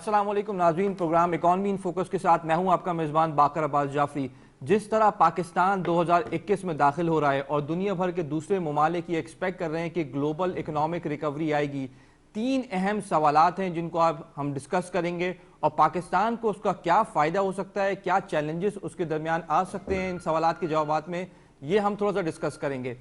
अस्सलाम वालेकुम नाज़रीन, प्रोग्राम इकॉनमी इन फोकस के साथ मैं हूं आपका मेज़बान बाकर अब्बास जाफरी। जिस तरह पाकिस्तान 2021 में दाखिल हो रहा है और दुनिया भर के दूसरे ममालिक ये एक्सपेक्ट कर रहे हैं कि ग्लोबल इकोनॉमिक रिकवरी आएगी, तीन अहम सवालात हैं जिनको अब हम डिस्कस करेंगे और पाकिस्तान को उसका क्या फ़ायदा हो सकता है, क्या चैलेंजेस उसके दरमियान आ सकते हैं। इन सवालात के जवाबात में ये हम थोड़ा सा डिस्कस करेंगे।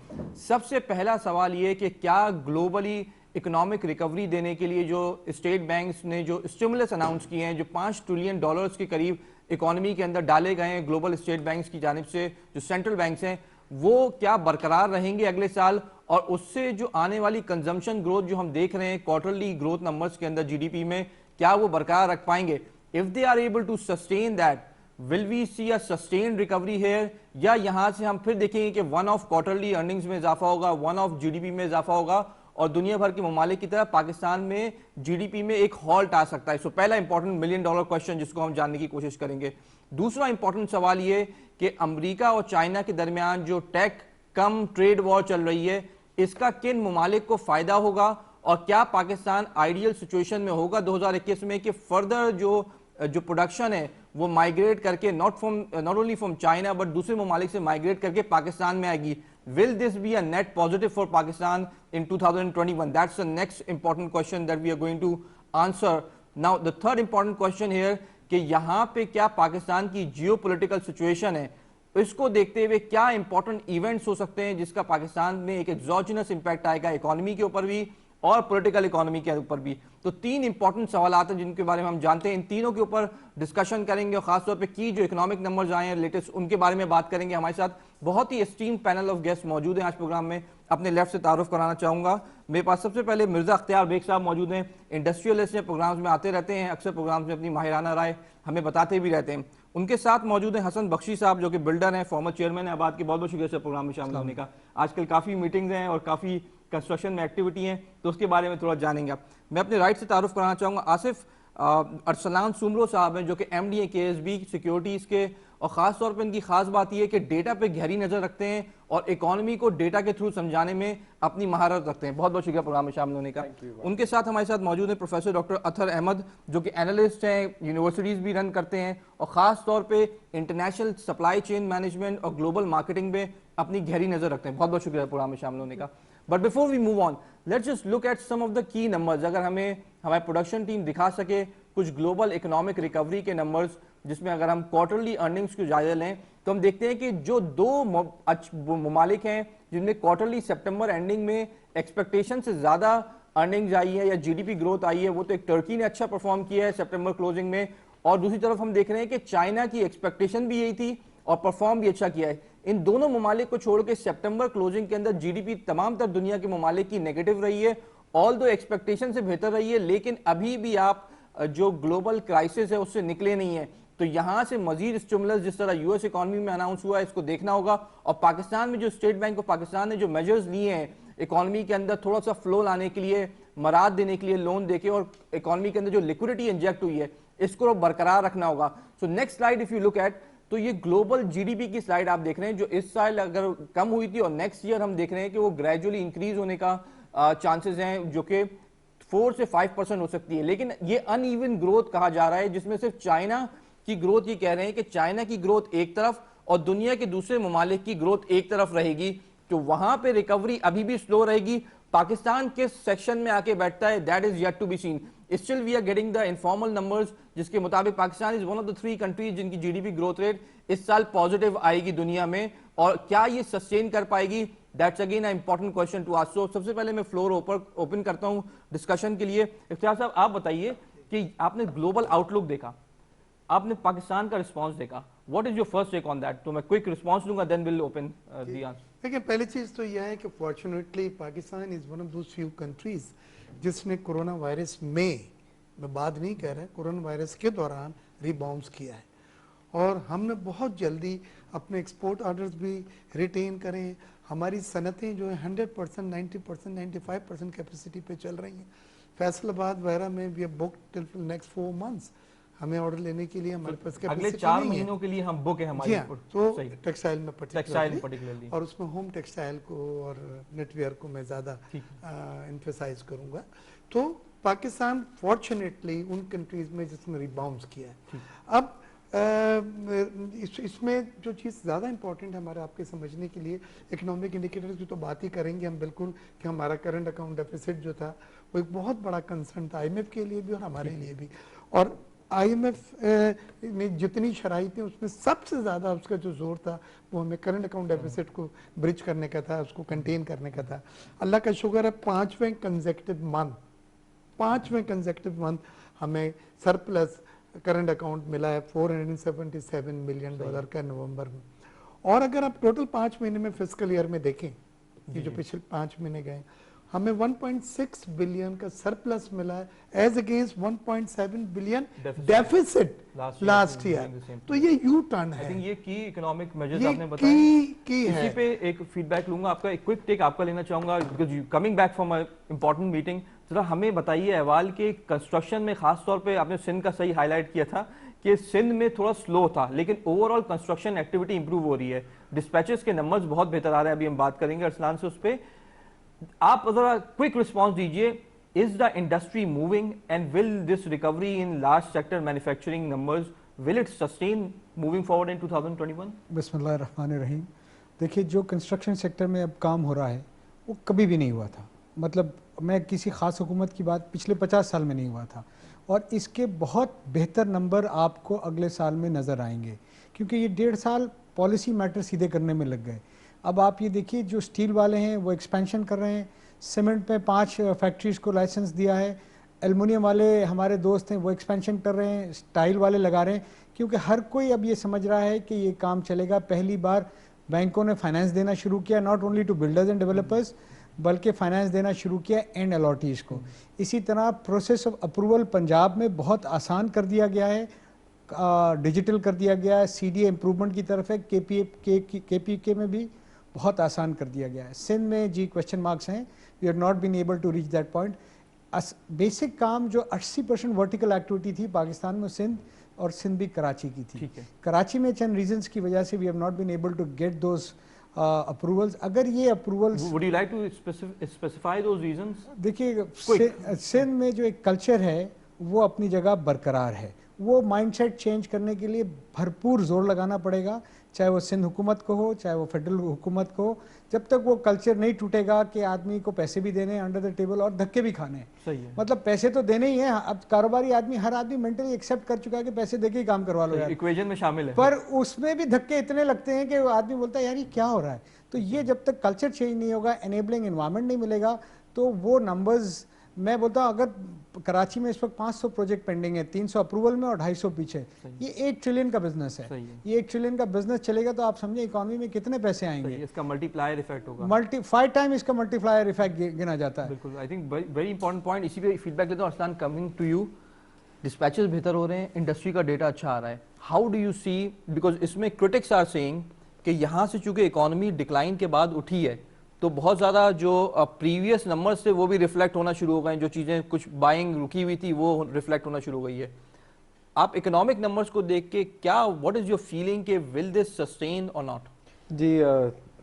सबसे पहला सवाल ये कि क्या ग्लोबली इकोनॉमिक रिकवरी देने के लिए जो स्टेट बैंक्स ने जो स्टिमुलस अनाउंस किए हैं, जो $5 ट्रिलियन के करीब इकोनॉमी के अंदर डाले गए हैं ग्लोबल स्टेट बैंक्स की जानिब से, जो सेंट्रल बैंक्स हैं, वो क्या बरकरार रहेंगे अगले साल? और उससे जो आने वाली कंजम्पशन ग्रोथ जो हम देख रहे हैं क्वार्टरली ग्रोथ नंबर्स के अंदर जीडीपी में, क्या वो बरकरार रख पाएंगे? If they are able to sustain that, will we see a sustain recovery here, या यहां से हम फिर देखेंगे कि वन ऑफ क्वार्टरली अर्निंग्स में इजाफा होगा, वन ऑफ जीडीपी में इजाफा होगा और दुनिया भर के ममालिक की तरह पाकिस्तान में जीडीपी में एक हॉल्ट आ सकता है। सो पहला इंपॉर्टेंट $1 मिलियन क्वेश्चन जिसको हम जानने की कोशिश करेंगे। दूसरा इंपॉर्टेंट सवाल ये कि अमेरिका और चाइना के दरमियान जो टेक कम ट्रेड वॉर चल रही है, इसका किन ममालिक को फायदा होगा और क्या पाकिस्तान आइडियल सिचुएशन में होगा 2021 में कि फर्दर जो प्रोडक्शन है वो माइग्रेट करके not only from China but दूसरे ममालिक से माइग्रेट करके पाकिस्तान में आएगी? Will this be a net positive for Pakistan in 2021? That's the next important question that we are going to answer. Now, the third important question here कि यहाँ पे क्या पाकिस्तान की जियोपॉलिटिकल सिचुएशन है, इसको देखते हुए क्या इंपॉर्टेंट इवेंट्स हो सकते हैं जिसका पाकिस्तान में एक एक्सोजिनस इंपैक्ट आएगा इकोनॉमी के ऊपर भी और पॉलिटिकल इकोनॉमी के ऊपर भी। तो तीन इंपॉर्टेंट सवाल आते हैं जिनके बारे में हम जानते हैं, इन तीनों के ऊपर डिस्कशन करेंगे और खासतौर पे की जो इकोनॉमिक नंबर्स आए हैं लेटेस्ट, उनके बारे में बात करेंगे। हमारे साथ बहुत ही एस्टीम्ड पैनल ऑफ गेस्ट मौजूद हैं आज प्रोग्राम में। अपने लेफ्ट से तारुफ कराना चाहूंगा। मेरे पास सबसे पहले मिर्जा अख्तियार बेग साहब मौजूद हैं, इंडस्ट्रियलिस्ट हैं, प्रोग्राम्स में आते रहते हैं, अक्सर प्रोग्राम्स में अपनी माहिराना राय हमें बताते भी रहते हैं। उनके साथ मौजूद हैं हसन बख्शी साहब जो कि बिल्डर हैं, फॉर्मर चेयरमैन है आबाद के। बहुत बहुत शुक्रिया सर प्रोग्राम में शामिल होने का। आजकल काफ़ी मीटिंग्स हैं और काफ़ी कंस्ट्रक्शन में एक्टिविटी हैं, तो उसके बारे में थोड़ा जानेंगे। मैं अपने राइट से तारुफ कराना चाहूँगा आसिफ अरसलान सुमरो साहब हैं जो कि MD KSB सिक्योरिटीज़ के, और ख़ास तौर पे इनकी खास बात यह है कि डेटा पे गहरी नज़र रखते हैं और इकोनॉमी को डेटा के थ्रू समझाने में अपनी महारत रखते हैं। बहुत बहुत शुक्रिया प्रोग्राम में शामिल होने का। उनके साथ हमारे साथ मौजूद हैं प्रोफेसर डॉक्टर अतर अहमद जो कि एनालिस्ट हैं, यूनिवर्सिटीज़ भी रन करते हैं और ख़ास तौर पर इंटरनेशनल सप्लाई चेन मैनेजमेंट और ग्लोबल मार्केटिंग में अपनी गहरी नज़र रखते हैं। बहुत बहुत शुक्रिया प्रोग्राम में शामिल होने का। But before we move on, let's just look at some of the key numbers. अगर हमें हमारी प्रोडक्शन टीम दिखा सके कुछ ग्लोबल इकोनॉमिक रिकवरी के नंबर्स, जिसमें अगर हम क्वार्टरली अर्निंग्स को जायजा लें तो हम देखते हैं कि जो दो ममालिक हैं जिनमें क्वार्टरली सितंबर एंडिंग में एक्सपेक्टेशन से ज़्यादा अर्निंग्स आई है या जीडीपी ग्रोथ आई है, वो तो एक टर्की ने अच्छा परफॉर्म किया है सितंबर क्लोजिंग में, और दूसरी तरफ हम देख रहे हैं कि चाइना की एक्सपेक्टेशन भी यही थी और परफॉर्म भी अच्छा किया है। इन दोनों ममालिक को छोड़ के सितंबर क्लोजिंग के अंदर जीडीपी तमाम तर दुनिया के ममालिक की नेगेटिव रही है, ऑल दो एक्सपेक्टेशन से बेहतर रही है, लेकिन अभी भी आप जो ग्लोबल क्राइसिस है उससे निकले नहीं है। तो यहां से मजीद स्टिमुलस जिस तरह यूएस इकोनॉमी में अनाउंस हुआ है इसको देखना होगा, और पाकिस्तान में जो स्टेट बैंक ऑफ पाकिस्तान ने जो मेजर्स लिए हैं इकोनॉमी के अंदर थोड़ा सा फ्लो लाने के लिए, मराद देने के लिए लोन देके, और इकोनॉमी के अंदर जो लिक्विडिटी इंजेक्ट हुई है इसको बरकरार रखना होगा। So next slide if you look at, तो ये ग्लोबल जीडीपी की स्लाइड आप देख रहे हैं जो इस साल अगर कम हुई थी और नेक्स्ट ईयर हम देख रहे हैं कि वो ग्रेजुअली इंक्रीज होने का चांसेस हैं जो कि 4 से 5% हो सकती है। लेकिन ये अनइवन ग्रोथ कहा जा रहा है जिसमें सिर्फ चाइना की ग्रोथ, ये कह रहे हैं कि चाइना की ग्रोथ एक तरफ और दुनिया के दूसरे ममालिक की ग्रोथ एक तरफ रहेगी, तो वहां पे रिकवरी अभी भी स्लो रहेगी। पाकिस्तान किस सेक्शन में आके बैठता है that is yet to be seen. Still we are getting the informal numbers जिसके मुताबिक Pakistan is one of the 3 countries जिनकी जीडीपी ग्रोथ रेट इस साल पॉजिटिव आएगी दुनिया में, और क्या ये सस्टेन कर पाएगी, that's again a important question to ask. So सबसे पहले मैं फ्लोर ओपन करता हूं डिस्कशन के लिए। इफ्तियार साहब आप बताइए कि आपने ग्लोबल आउटलुक देखा, आपने पाकिस्तान का रिस्पांस देखा, what is your first take on that? तो मैं क्विक रिस्पांस लूंगा then will open the answer. देखिए, पहली चीज तो यह है कि fortunately Pakistan is one of those few countries जिसने कोरोना वायरस में, मैं बात नहीं कह रहा, कोरोना वायरस के दौरान रिबाउंस किया है, और हमने बहुत जल्दी अपने एक्सपोर्ट ऑर्डर्स भी रिटेन करें। हमारी सनतें जो है 100%, 90%, 95% कैपेसिटी पे चल रही हैं। फैसलाबाद वगैरह में we have booked till next 4 months. हमें ऑर्डर लेने के लिए हमारे पास अगले 4 महीनों के लिए हम बुक है हमारी। तो टेक्सटाइल में पर्टिकुलरली, और उसमें होम टेक्सटाइल को और नेटवेयर को मैं ज़्यादा एम्फेसाइज करूँगा। तो पाकिस्तान फॉर्चुनेटली उन कंट्रीज में जिसने रिबाउंड किया है। अब इसमें जो चीज़ ज़्यादा इंपॉर्टेंट है हमारे आपके समझने के लिए, इकोनॉमिक इंडिकेटर्स की तो बात ही करेंगे हम बिल्कुल कि हमारा करंट अकाउंट डेफिसिट जो था वो एक बहुत बड़ा कंसर्न था आईएमएफ के लिए भी और हमारे लिए भी। और आईएमएफ में जितनी शराइतें उसमें सबसे ज़्यादा उसका जो जोर था वो हमें करंट अकाउंट डेफिसिट को ब्रिज करने का था, उसको कंटेन करने का था। अल्लाह का शुक्र है पाँचवें कंसेक्टिव मंथ हमें सरप्लस करंट अकाउंट मिला है $477 मिलियन का नवंबर में। और अगर आप टोटल 5 महीने में फिस्कल ईयर में देखें, ये जो पिछले 5 महीने गए, हमें 1.6 बिलियन का सरप्लस मिला है as against 1.7 billion deficit last year. तो ये यू टर्न है। आई थिंक ये की इकोनॉमिक मेजर्स आपने बताए, इसी पे एक फीडबैक लूंगा आपका, एक क्विक टेक आपका लेना चाहूंगा because coming back from a important meeting. जरा हमें बताइए अहवाल के कंस्ट्रक्शन में, खास तौर पे आपने सिंध का सही हाईलाइट किया था कि सिंध में थोड़ा स्लो था, लेकिन ओवरऑल कंस्ट्रक्शन एक्टिविटी इंप्रूव हो रही है, डिस्पैचेस के नंबर्स बहुत बेहतर आ रहे हैं। अभी हम बात करेंगे अरसलान से उस पर। आप जरा क्विक रिस्पॉन्स दीजिए, is the industry moving and will this recovery in large sector manufacturing numbers will it sustain moving forward in 2021? बिस्मिल्लाहिर्रहमानिर्रहीम। देखिए, जो कंस्ट्रक्शन सेक्टर में अब काम हो रहा है वो कभी भी नहीं हुआ था। मतलब मैं किसी ख़ास हुकूमत की बात, पिछले 50 साल में नहीं हुआ था। और इसके बहुत बेहतर नंबर आपको अगले साल में नज़र आएंगे, क्योंकि ये 1.5 साल पॉलिसी मैटर सीधे करने में लग गए। अब आप ये देखिए, जो स्टील वाले हैं वो एक्सपेंशन कर रहे हैं, सीमेंट में 5 फैक्ट्रीज़ को लाइसेंस दिया है, एल्युमिनियम वाले हमारे दोस्त हैं वो एक्सपेंशन कर रहे हैं, टाइल वाले लगा रहे हैं, क्योंकि हर कोई अब ये समझ रहा है कि ये काम चलेगा। पहली बार बैंकों ने फाइनेंस देना शुरू किया, not only to builders and developers, बल्कि फाइनेंस देना शुरू किया एंड अलॉटीज़ को। इसी तरह प्रोसेस ऑफ अप्रूवल पंजाब में बहुत आसान कर दिया गया है, डिजिटल कर दिया गया है, सीडीए इम्प्रूवमेंट की तरफ है, केपीके में भी बहुत आसान कर दिया गया है। सिंध में जी क्वेश्चन मार्क्स हैं, we are not been able to reach that point. Basic काम जो 80% वर्टिकल एक्टिविटी थी पाकिस्तान में, सिंध और सिंध भी कराची की थी। कराची में चंद रीजंस की वजह से we have not been able to get those approvals. अगर ये approvals, would you like to specify those reasons? देखिए, सिंध में जो एक कल्चर है वो अपनी जगह बरकरार है। वो माइंडसेट चेंज करने के लिए भरपूर जोर लगाना पड़ेगा, चाहे वो सिंध हुकूमत को हो, चाहे वो फेडरल हुकूमत को हो। जब तक वो कल्चर नहीं टूटेगा कि आदमी को पैसे भी देने हैं अंडर द टेबल और धक्के भी खाने हैं। सही है। मतलब पैसे तो देने ही हैं। अब कारोबारी आदमी, हर आदमी मेंटली एक्सेप्ट कर चुका है कि पैसे देके ही काम करवा लो यार, इक्वेशन में शामिल है। पर उसमें भी धक्के इतने लगते हैं कि आदमी बोलता है यार ये क्या हो रहा है। तो ये जब तक कल्चर चेंज नहीं होगा, एनेबलिंग एनवायरनमेंट नहीं मिलेगा, तो वो नंबर्स, मैं बोलता हूँ अगर कराची में इस वक्त 500 प्रोजेक्ट पेंडिंग है, 300 अप्रूवल में और 250 पीछे, ये 1 ट्रिलियन का बिजनेस है। ये 1 ट्रिलियन का बिजनेस चलेगा तो आप समझे इकोनॉमी में कितने पैसे आएंगे। इसका मल्टीप्लायर इफेक्ट होगा, 5 टाइम इसका मल्टीप्लायर इफेक्ट गिना जाता है। बिल्कुल। I think very important point. इसी पे फीडबैक लेता हूँ Arsalan, coming to you. Dispatches बेहतर हो रहे हैं, इंडस्ट्री का डेटा अच्छा आ रहा है, how do you see, because इसमें क्रिटिक्स आर सेइंग कि यहाँ से चूंकि इकोनॉमी डिक्लाइन के बाद उठी है तो बहुत ज़्यादा जो प्रीवियस नंबर्स थे वो भी रिफ्लेक्ट होना शुरू हो गए, जो चीज़ें कुछ बाइंग रुकी हुई थी वो रिफ्लेक्ट होना शुरू हो गई है। आप इकोनॉमिक नंबर्स को देख के क्या, व्हाट इज़ योर फीलिंग कि विल दिस सस्टेन और नॉट? जी,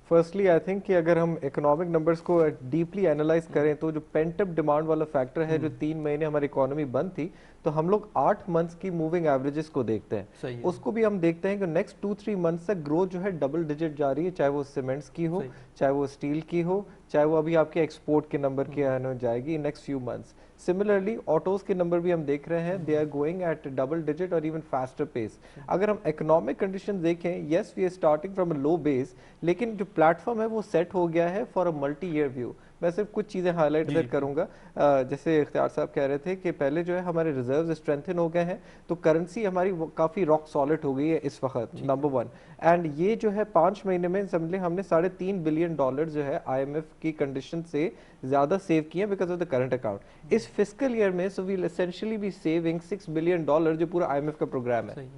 फर्स्टली आई थिंक कि अगर हम इकोनॉमिक नंबर्स को डीपली एनालाइज करें तो जो पेंट अप डिमांड वाला फैक्टर है, जो 3 महीने हमारी इकोनॉमी बंद थी, तो हम लोग 8 मंथ्स की मूविंग एवरेजेस को देखते हैं। उसको भी हम देखते हैं कि नेक्स्ट 2-3 मंथ्स तक ग्रोथ जो है डबल डिजिट जा रही है, चाहे वो सीमेंट्स की हो, चाहे वो स्टील की हो, चाहे वो अभी आपके एक्सपोर्ट के नंबर की आने जाएगी next few months. Similarly autos के नंबर भी हम देख रहे हैं, they are going at double digit और इवन फास्टर पेस। अगर हम इकोनॉमिक कंडीशन देखें, yes we are starting from a low base, लेकिन जो प्लेटफॉर्म है वो सेट हो गया है for a multi year view. मैं सिर्फ कुछ चीज़ें हाईलाइट इधर करूंगा। जैसे इख्तियार साहब कह रहे थे कि पहले जो है हमारे रिजर्व्स स्ट्रेंथन हो गए हैं, तो करेंसी हमारी काफ़ी रॉक सॉलिड हो गई है इस वक्त, नंबर 1। एंड ये जो है 5 महीने में समझ लें हमने $3.5 बिलियन जो है IMF की कंडीशन से ज़्यादा सेव किए because of the current account. इस फिस्कल ईयर में so we will essentially be saving $6 billion जो पूरा IMF का प्रोग्राम है।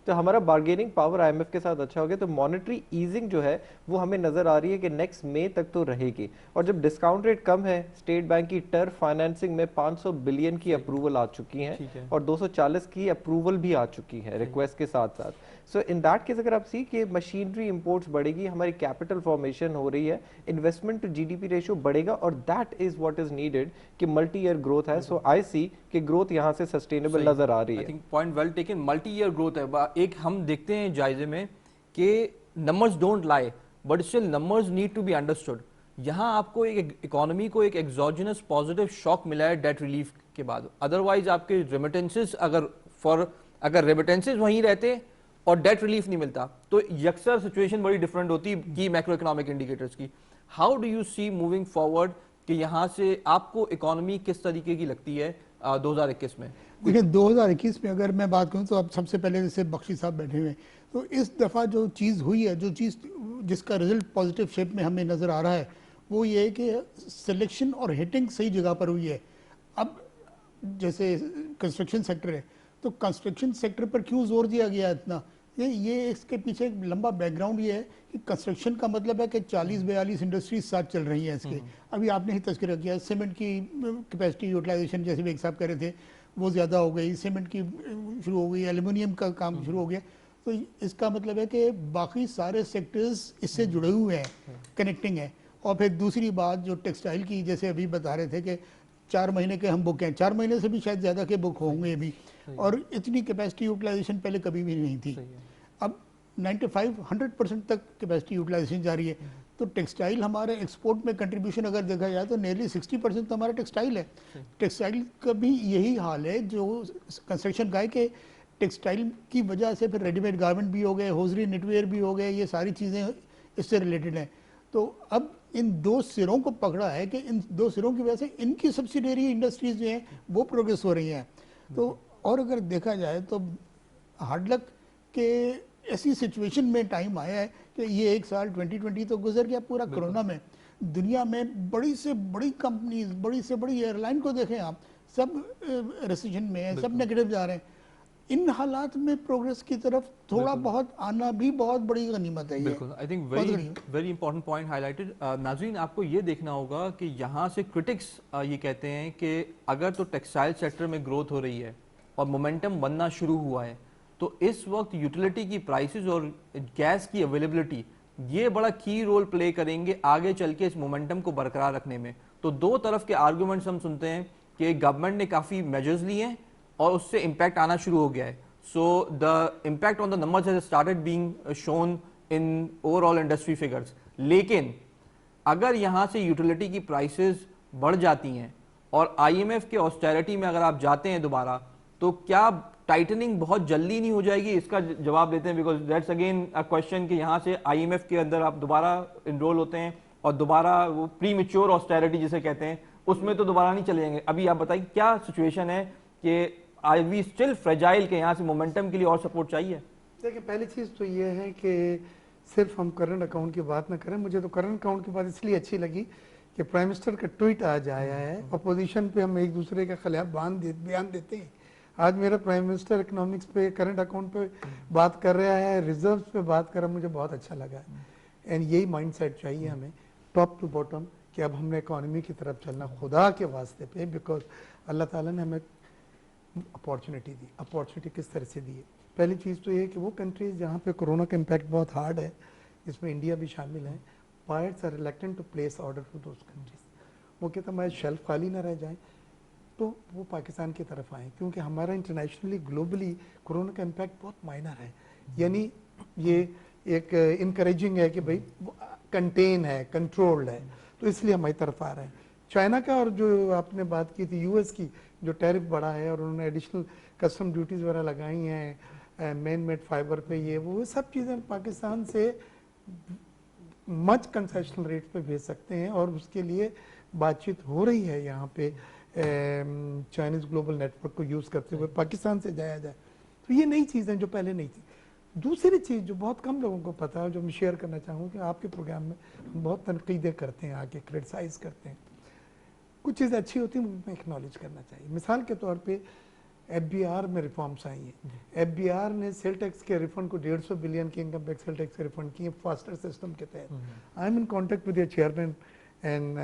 तो हमारा बार्गेनिंग पावर आईएमएफ के साथ अच्छा हो गया, तो मॉनेटरी ईजिंग जो है वो हमें नजर आ रही है कि नेक्स्ट मई तक तो रहेगी। और जब डिस्काउंट रेट कम है, स्टेट बैंक की टर्फ फाइनेंसिंग में 500 बिलियन की अप्रूवल आ चुकी है और 240 की अप्रूवल भी आ चुकी है रिक्वेस्ट के साथ साथ। सो इन दैट केस अगर आप सी कि मशीनरी इंपोर्ट्स बढ़ेगी, हमारी कैपिटल फॉर्मेशन हो रही है, इन्वेस्टमेंट टू जीडीपी रेशियो बढ़ेगा, और that is what is needed कि मल्टी ईयर ग्रोथ है। सो आई सी कि ग्रोथ यहाँ से सस्टेनेबल नजर आ रही है। I think point well taken, multi year growth है। एक हम देखते हैं जायजे में कि numbers don't lie but still numbers need to be understood. यहाँ आपको एक इकोनॉमी को एक एक्सोजिनस पॉजिटिव शॉक मिला है डेट रिलीफ के बाद, अदरवाइज आपके रेमिटेंसेस अगर रेमिटेंसेस वहीं रहते और डेट रिलीफ नहीं मिलता तो यकसर सिचुएशन बड़ी डिफरेंट होती की मैक्रो इकोनॉमिक इंडिकेटर्स की। How do you see moving forward कि यहाँ से आपको इकोनॉमी किस तरीके की लगती है 2021 में? देखिए 2021 में अगर मैं बात करूं तो अब सबसे पहले जैसे बख्शी साहब बैठे हुए हैं, तो इस दफ़ा जो चीज़ हुई है, जो चीज़ जिसका रिजल्ट पॉजिटिव शेप में हमें नज़र आ रहा है, वो ये है कि सिलेक्शन और हिटिंग सही जगह पर हुई है। अब जैसे कंस्ट्रक्शन सेक्टर है, तो कंस्ट्रक्शन सेक्टर पर क्यों जोर दिया गया इतना, ये इसके पीछे एक लंबा बैकग्राउंड ये है कि कंस्ट्रक्शन का मतलब है कि 40-42 इंडस्ट्रीज साथ चल रही हैं इसके। अभी आपने ही तज़किरा किया, सीमेंट की कैपेसिटी यूटिलाइजेशन जैसे एक साहब कह रहे थे वो ज़्यादा हो गई, सीमेंट की शुरू हो गई, एल्यूमिनियम का काम शुरू हो गया, तो इसका मतलब है कि बाकी सारे सेक्टर्स इससे जुड़े हुए हैं, कनेक्टिंग है। और फिर दूसरी बात जो टेक्सटाइल की, जैसे अभी बता रहे थे कि 4 महीने के हम बुक हैं, 4 महीने से भी शायद ज़्यादा के बुक होंगे अभी, और इतनी कैपेसिटी यूटिलाइजेशन पहले कभी भी नहीं थी। अब 95-100% तक कैपेसिटी यूटिलाइजेशन जा रही है। तो टेक्सटाइल हमारे एक्सपोर्ट में कंट्रीब्यूशन अगर देखा जाए तो नियरली 60% तो हमारा टेक्सटाइल है। टेक्सटाइल का भी यही हाल है जो कंस्ट्रक्शन का है कि टेक्सटाइल की वजह से फिर रेडीमेड गारमेंट भी हो गए, होजरी निटवेयर भी हो गए, ये सारी चीज़ें इससे रिलेटेड हैं। तो अब इन दो सिरों को पकड़ा है कि इन दो सिरों की वजह से इनकी सब्सिडियरी इंडस्ट्रीज जो हैं वो प्रोग्रेस हो रही हैं। तो और अगर देखा जाए तो हार्ड लक के ऐसी सिचुएशन में टाइम आया है कि ये एक साल 2020 तो गुजर गया पूरा कोरोना में। दुनिया में बड़ी से बड़ी कंपनीज, बड़ी से बड़ी एयरलाइन को देखें आप, सब रिसेशन में है, सब नेगेटिव जा रहे हैं। इन हालात में प्रोग्रेस की तरफ थोड़ा बहुत आना भी बहुत बड़ी गनीमत है। बिल्कुल, I think very important point highlighted. नाज़रीन, आपको ये देखना होगा कि यहाँ से क्रिटिक्स ये कहते हैं कि अगर तो टेक्सटाइल सेक्टर में ग्रोथ हो रही है और मोमेंटम बनना शुरू हुआ है तो इस वक्त यूटिलिटी की प्राइसेस और गैस की अवेलेबिलिटी ये बड़ा की रोल प्ले करेंगे आगे चल के इस मोमेंटम को बरकरार रखने में। तो दो तरफ के आर्गुमेंट्स हम सुनते हैं कि गवर्नमेंट ने काफ़ी मेजर्स लिए हैं और उससे इम्पैक्ट आना शुरू हो गया है। So the impact on the numbers has started being shown in overall industry figures. लेकिन अगर यहाँ से यूटिलिटी की प्राइसेस बढ़ जाती हैं और आईएमएफ के ऑस्टेरिटी में अगर आप जाते हैं दोबारा, तो क्या टाइटनिंग बहुत जल्दी नहीं हो जाएगी? इसका जवाब देते हैं, because that's again a question कि यहाँ से आईएमएफ के अंदर आप दोबारा इनरोल होते हैं और दोबारा वो प्री मैच्योर ऑस्टेरिटी जिसे कहते हैं उसमें तो दोबारा नहीं चले जाएंगे। अभी आप बताइए क्या सिचुएशन है कि आर वी स्टिल फ्रेजाइल के यहाँ से मोमेंटम के लिए और सपोर्ट चाहिए? देखिए, पहली चीज़ तो ये है कि सिर्फ हम करंट अकाउंट की बात ना करें। मुझे तो करंट अकाउंट की बात इसलिए अच्छी लगी कि प्राइम मिनिस्टर का ट्वीट आज आया है, अपोजिशन पे हम एक दूसरे के खिलाफ बयान देते हैं। आज मेरा प्राइम मिनिस्टर इकोनॉमिक्स पे, करंट अकाउंट पे बात कर रहा है, रिजर्व्स पे बात कर रहा है, मुझे बहुत अच्छा लगा। एंड यही माइंडसेट चाहिए हमें टॉप टू बॉटम कि अब हमने इकोनॉमी की तरफ चलना खुदा के वास्ते पे, बिकॉज अल्लाह ताला ने हमें अपॉर्चुनिटी दी। अपॉर्चुनिटी किस तरह से दी है? पहली चीज़ तो ये कि वो कंट्रीज जहाँ पे कोरोना का इम्पैक्ट बहुत हार्ड है, इसमें इंडिया भी शामिल है, buyers are reluctant to place order to those countries. वो कहता हमारे शेल्फ खाली ना रह जाए तो वो पाकिस्तान की तरफ आए, क्योंकि हमारा इंटरनेशनली ग्लोबली कोरोना का इम्पैक्ट बहुत माइनर है। यानी ये एक इनकरेजिंग है कि भाई कंटेन है, कंट्रोल्ड है, तो इसलिए हमारी तरफ आ रहा है। चाइना का और जो आपने बात की थी यूएस की, जो टैरिफ बढ़ा है और उन्होंने एडिशनल कस्टम ड्यूटीज़ वगैरह लगाई हैं मैन मेड फाइबर पे, ये वो सब चीज़ें पाकिस्तान से मच कंसेशनल रेट पे भेज सकते हैं और उसके लिए बातचीत हो रही है यहाँ पे चाइनीज़ ग्लोबल नेटवर्क को यूज़ करते हुए पाकिस्तान से जाया जाए। तो ये नई चीज़ें जो पहले नहीं थी। दूसरी चीज़ जो बहुत कम लोगों को पता है, जो मैं शेयर करना चाहूँ कि आपके प्रोग्राम में हम बहुत तनकीदें करते हैं, आके क्रिटिसाइज़ करते हैं, कुछ चीज़ें अच्छी होती हैं उनमें एक्नॉलेज करना चाहिए। मिसाल के तौर पे FBR में रिफॉर्म्स आई हैं। FBR ने सेल टैक्स के रिफंड को 150 बिलियन के इनकम टैक्स सेल टैक्स के रिफंड किए फास्टर सिस्टम के तहत। I am in contact with your chairman and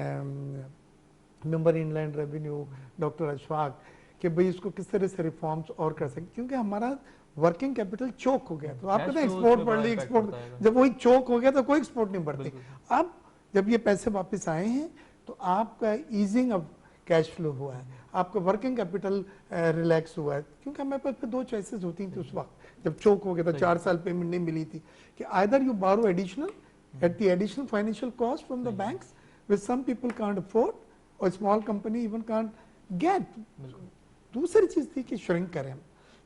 member inland revenue doctor Ashfaq कि भाई इसको किस तरह से रिफॉर्म्स और कर सकते, क्योंकि हमारा वर्किंग कैपिटल चोक हो गया। तो आप कहते हैं एक्सपोर्ट बढ़ रही, एक्सपोर्ट जब वही चोक हो गया तो कोई एक्सपोर्ट नहीं बढ़ती। अब जब ये पैसे वापस आए हैं तो आपका ईजिंग ऑफ कैश फ्लो हुआ है, आपका वर्किंग कैपिटल रिलैक्स हुआ है, क्योंकि हमारे पास दो चॉइसेस होती थी उस वक्त जब चोक हो गया था, 4 साल पेमेंट नहीं मिली थी, कि either you borrow additional at the additional financial cost from the banks which some people can't afford और small company even can't get. दूसरी चीज थी कि श्रिंक करें,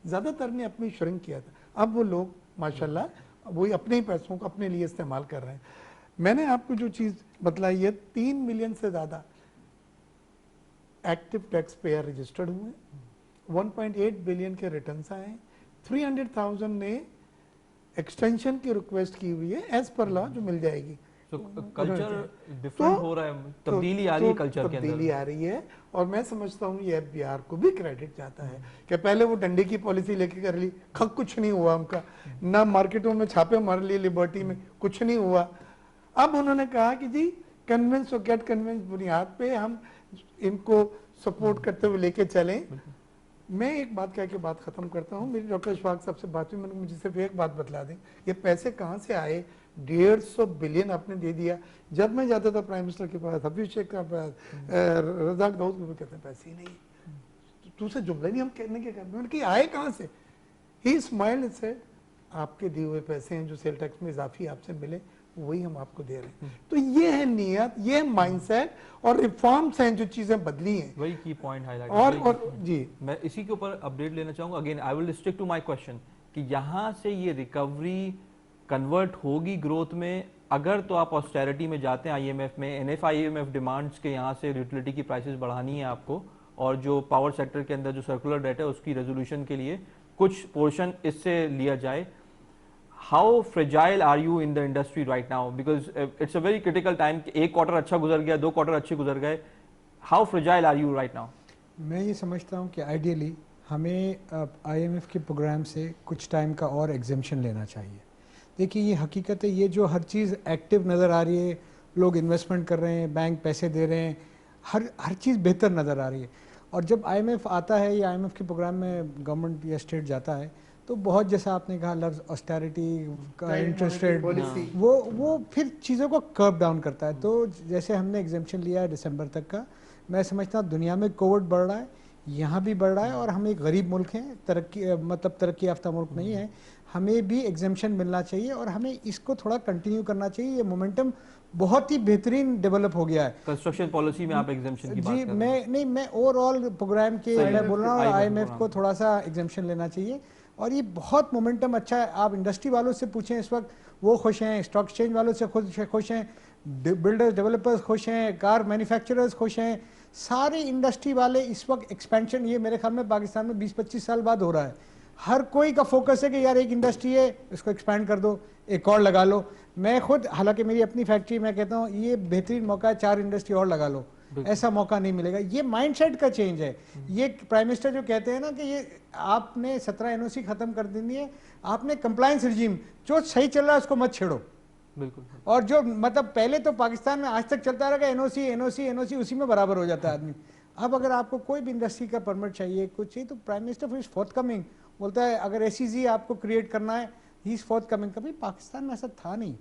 ज्यादातर ने अपनी श्रिंक किया था। अब वो लोग माशाल्लाह वही अपने ही पैसों को अपने लिए इस्तेमाल कर रहे हैं। मैंने आपको जो चीज बतलाई है, 3 मिलियन से ज्यादा एक्टिव टैक्स पेयर रजिस्टर्ड हुए, 1.8 बिलियन के रिटर्न्स आए, 300,000 ने एक्सटेंशन की रिक्वेस्ट की हुई है एज पर लॉ जो मिल जाएगी। तो कल्चर डिफरेंट हो रहा है, तब्दीली आ रही है कल्चर के अंदर, तब्दीली आ रही है। और मैं समझता हूँ ये FBR को भी क्रेडिट जाता है कि पहले वो डंडे की पॉलिसी लेके कर ली, कुछ नहीं हुआ उनका, ना मार्केटों में छापे मार लिए, लिबर्टी में कुछ नहीं हुआ। अब उन्होंने कहा कि जी कन्विंस और गेट कन्विंस बुनियाद पे हम इनको सपोर्ट करते हुए लेके चलें। मैं एक बात कह के बात खत्म करता हूँ। मेरी डॉक्टर अशफाक साहब से बात हुई, मैंने मुझे सिर्फ एक बात बतला दें, ये पैसे कहाँ से आए? 150 बिलियन आपने दे दिया। जब मैं जाता था प्राइम मिनिस्टर के पास, हफीज शेख के पास, रजाक दाऊद के पास, कहते हैं पैसे ही नहीं, दूसरे जुमले नहीं हम कहने के करते। मैंने कहा आए कहाँ से? ही स्माइल्ड एंड सेड आपके दिए हुए पैसे हैं जो सेल टैक्स में इजाफी आपसे मिले वही हम आपको दे रहे हैं। तो ये है नियत, ये है माइंडसेट और रिफॉर्म्स हैं जो चीजें बदली हैं। वही की पॉइंट हाईलाइट। और जी मैं इसी के ऊपर अपडेट लेना चाहूंगा। Again I will stick to my question कि यहाँ से ये रिकवरी कन्वर्ट होगी ग्रोथ में अगर तो आप ऑस्टेरिटी में जाते हैं IMF में, NFIMF डिमांड्स के यहाँ से यूटिलिटी की प्राइसेस बढ़ानी है आपको, और जो पावर सेक्टर के अंदर जो सर्कुलर डेट है उसकी रेजोल्यूशन के लिए कुछ पोर्शन इससे लिया जाए। How fragile are you in the industry right now, because it's a very critical time. एक क्वार्टर अच्छा गुजर गया, 2 क्वार्टर अच्छे गुजर गए, how fragile are you right now? मैं ये समझता हूँ कि आइडियली हमें IMF के प्रोग्राम से कुछ टाइम का और एग्जेम्पशन लेना चाहिए। देखिए ये हकीकत है, ये जो हर चीज़ एक्टिव नज़र आ रही है, लोग इन्वेस्टमेंट कर रहे हैं, बैंक पैसे दे रहे हैं, हर चीज़ बेहतर नज़र आ रही है। और जब IMF आता है या IMF के प्रोग्राम में गवर्नमेंट या स्टेट जाता है तो बहुत, जैसा आपने कहा, लफ्ज़ ऑस्टेरिटी का, इंटरेस्ट रेट, वो फिर चीज़ों को कर्व डाउन करता है। तो जैसे हमने एग्जेम्पशन लिया है दिसंबर तक का, मैं समझता हूँ दुनिया में कोविड बढ़ रहा है, यहाँ भी बढ़ रहा है, और हम एक गरीब मुल्क हैं, तरक्की याफ्ता मुल्क नहीं है, हमें भी एग्जेम्पशन मिलना चाहिए और हमें इसको थोड़ा कंटिन्यू करना चाहिए। ये मोमेंटम बहुत ही बेहतरीन डेवलप हो गया है। कंस्ट्रक्शन पॉलिसी में आप एग्जेम्पशन की बात कर रहे हैं? मैं ओवरऑल प्रोग्राम के मैं बोल रहा हूँ IMF को थोड़ा सा एग्जेम्पशन लेना चाहिए और ये बहुत मोमेंटम अच्छा है। आप इंडस्ट्री वालों से पूछें इस वक्त, वो खुश हैं, स्टॉक एक्सचेंज वालों से खुश हैं, बिल्डर्स डेवलपर्स खुश हैं, कार मैन्युफैक्चरर्स खुश हैं, सारे इंडस्ट्री वाले इस वक्त एक्सपेंशन, ये मेरे ख्याल में पाकिस्तान में 20-25 साल बाद हो रहा है। हर कोई का फोकस है कि यार एक इंडस्ट्री है, इसको एक्सपैंड कर दो, एक और लगा लो। मैं खुद, हालांकि मेरी अपनी फैक्ट्री, मैं कहता हूँ ये बेहतरीन मौका है, 4 इंडस्ट्री और लगा लो, ऐसा मौका नहीं मिलेगा। ये माइंडसेट का चेंज है। ये प्राइम मिनिस्टर जो कहते हैं ना कि ये आपने 17 NOC खत्म कर देनी है, आपने कंप्लायंस रिजीम जो सही चल रहा है उसको मत छेड़ो। बिल्कुल। और जो मतलब पहले तो पाकिस्तान में आज तक चलता रहा NOC उसी में बराबर हो जाता है आदमी। अब अगर आपको कोई भी इंडस्ट्री का परमिट चाहिए, कुछ चाहिए, तो prime minister is fourth coming, बोलता है अगर SEZ आपको क्रिएट करना है, ही इज फोर्थ कमिंग। कभी पाकिस्तान में ऐसा था नहीं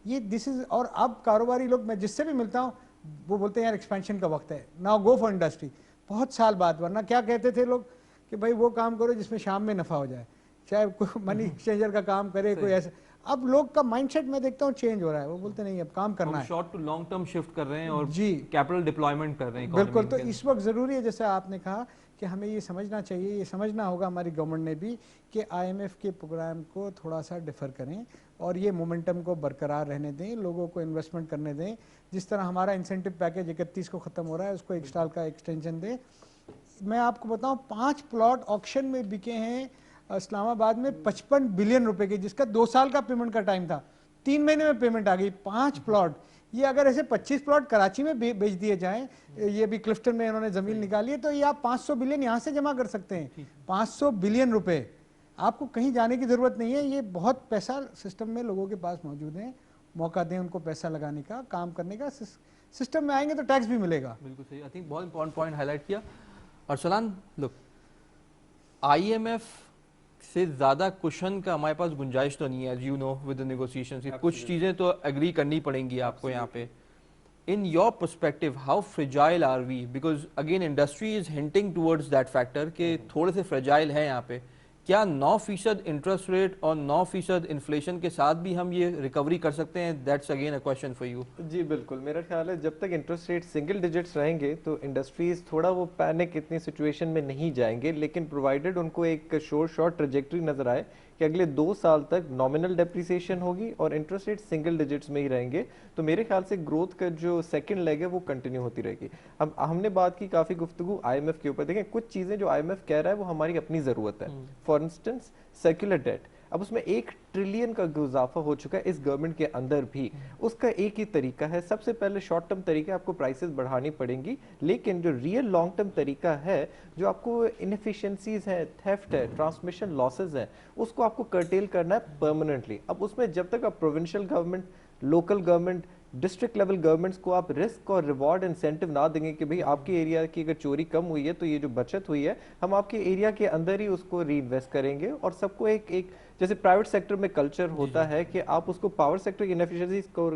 ये, दिस इज। और अब कारोबारी लोग, मैं जिससे भी मिलता हूँ, वो बोलते हैं यार एक्सपेंशन का वक्त है, नाउ गो फॉर इंडस्ट्री। बहुत साल बाद, वरना क्या कहते थे लोग कि भाई वो काम करो जिसमें शाम में नफा हो जाए, चाहे कोई मनी एक्सचेंजर का काम करे, कोई ऐसा। अब लोग का माइंडसेट मैं देखता हूँ चेंज हो रहा है, वो बोलते नहीं अब काम करना है, short to long term shift कर रहे हैं और जी कैपिटल डिप्लॉयमेंट कर रहे हैं। बिल्कुल। तो इस वक्त ज़रूरी है, जैसे आपने कहा, कि हमें ये समझना चाहिए, ये समझना होगा हमारी गवर्नमेंट ने भी कि IMF के प्रोग्राम को थोड़ा सा डिफर करें और ये मोमेंटम को बरकरार रहने दें, लोगों को इन्वेस्टमेंट करने दें। जिस तरह हमारा इंसेंटिव पैकेज 31 को ख़त्म हो रहा है, उसको 1 साल का एक्सटेंशन दें। मैं आपको बताऊं, 5 प्लॉट ऑक्शन में बिके हैं इस्लामाबाद में 55 बिलियन रुपए के, जिसका 2 साल का पेमेंट का टाइम था, 3 महीने में पेमेंट आ गई। 5 प्लॉट, ये अगर ऐसे 25 प्लॉट कराची में बेच दिए जाएं, ये भी क्लिफ्टन में इन्होंने जमीन निकाली है, तो ये आप 500 बिलियन यहाँ से जमा कर सकते हैं। 500 बिलियन रुपए, आपको कहीं जाने की जरूरत नहीं है। ये बहुत पैसा सिस्टम में लोगों के पास मौजूद है, मौका दें उनको पैसा लगाने का, काम करने का। सिस्टम में आएंगे तो टैक्स भी मिलेगा। बिल्कुल सही। आई थिंक बहुत इंपॉर्टेंट पॉइंट हाईलाइट किया। अरसलान, लुक, IMF से ज़्यादा कुशन का हमारे पास गुंजाइश तो नहीं है, as you know with the negotiations. कुछ चीज़ें तो एग्री करनी पड़ेंगी आपको यहाँ पे। In your perspective, how fragile are we? Because again industry is hinting towards that factor कि थोड़े से फ्रेजाइल है यहाँ पे। क्या 9% इंटरेस्ट रेट और 9% इन्फ्लेशन के साथ भी हम ये रिकवरी कर सकते हैं? That's again a question for you. जी बिल्कुल, मेरा ख्याल है जब तक इंटरेस्ट रेट सिंगल डिजिट्स रहेंगे तो इंडस्ट्रीज थोड़ा वो पैनिक इतनी सिचुएशन में नहीं जाएंगे, लेकिन प्रोवाइडेड उनको एक शॉर्ट ट्रेजेक्ट्री नजर आए कि अगले 2 साल तक नॉमिनल डेप्रिसिएशन होगी और इंटरेस्ट रेट सिंगल डिजिट्स में ही रहेंगे, तो मेरे ख्याल से ग्रोथ का जो सेकंड लेग है वो कंटिन्यू होती रहेगी। हमने बात की काफी गुफ्तगू IMF के ऊपर। देखें, कुछ चीजें जो IMF कह रहा है वो हमारी अपनी जरूरत है। फॉर इंस्टेंस सर्कुलर डेट, अब उसमें 1 ट्रिलियन का इजाफा हो चुका है इस गवर्नमेंट के अंदर भी। उसका एक ही तरीका है, सबसे पहले शॉर्ट टर्म तरीका आपको प्राइसेस बढ़ानी पड़ेंगी, लेकिन जो रियल लॉन्ग टर्म तरीका है, जो आपको इनएफिशिएंसीज है, थेफ्ट है, ट्रांसमिशन लॉसेस है, उसको आपको कर्टेल करना है परमानेंटली। अब उसमें जब तक आप provincial government, local government, district level governments को आप रिस्क और रिवॉर्ड इंसेंटिव ना देंगे कि भाई आपके एरिया की अगर चोरी कम हुई है तो ये जो बचत हुई है हम आपके एरिया के अंदर ही उसको री इन्वेस्ट करेंगे, और सबको एक जैसे प्राइवेट सेक्टर में कल्चर होता है कि आप उसको पावर सेक्टर की इनएफिशिएंसीज को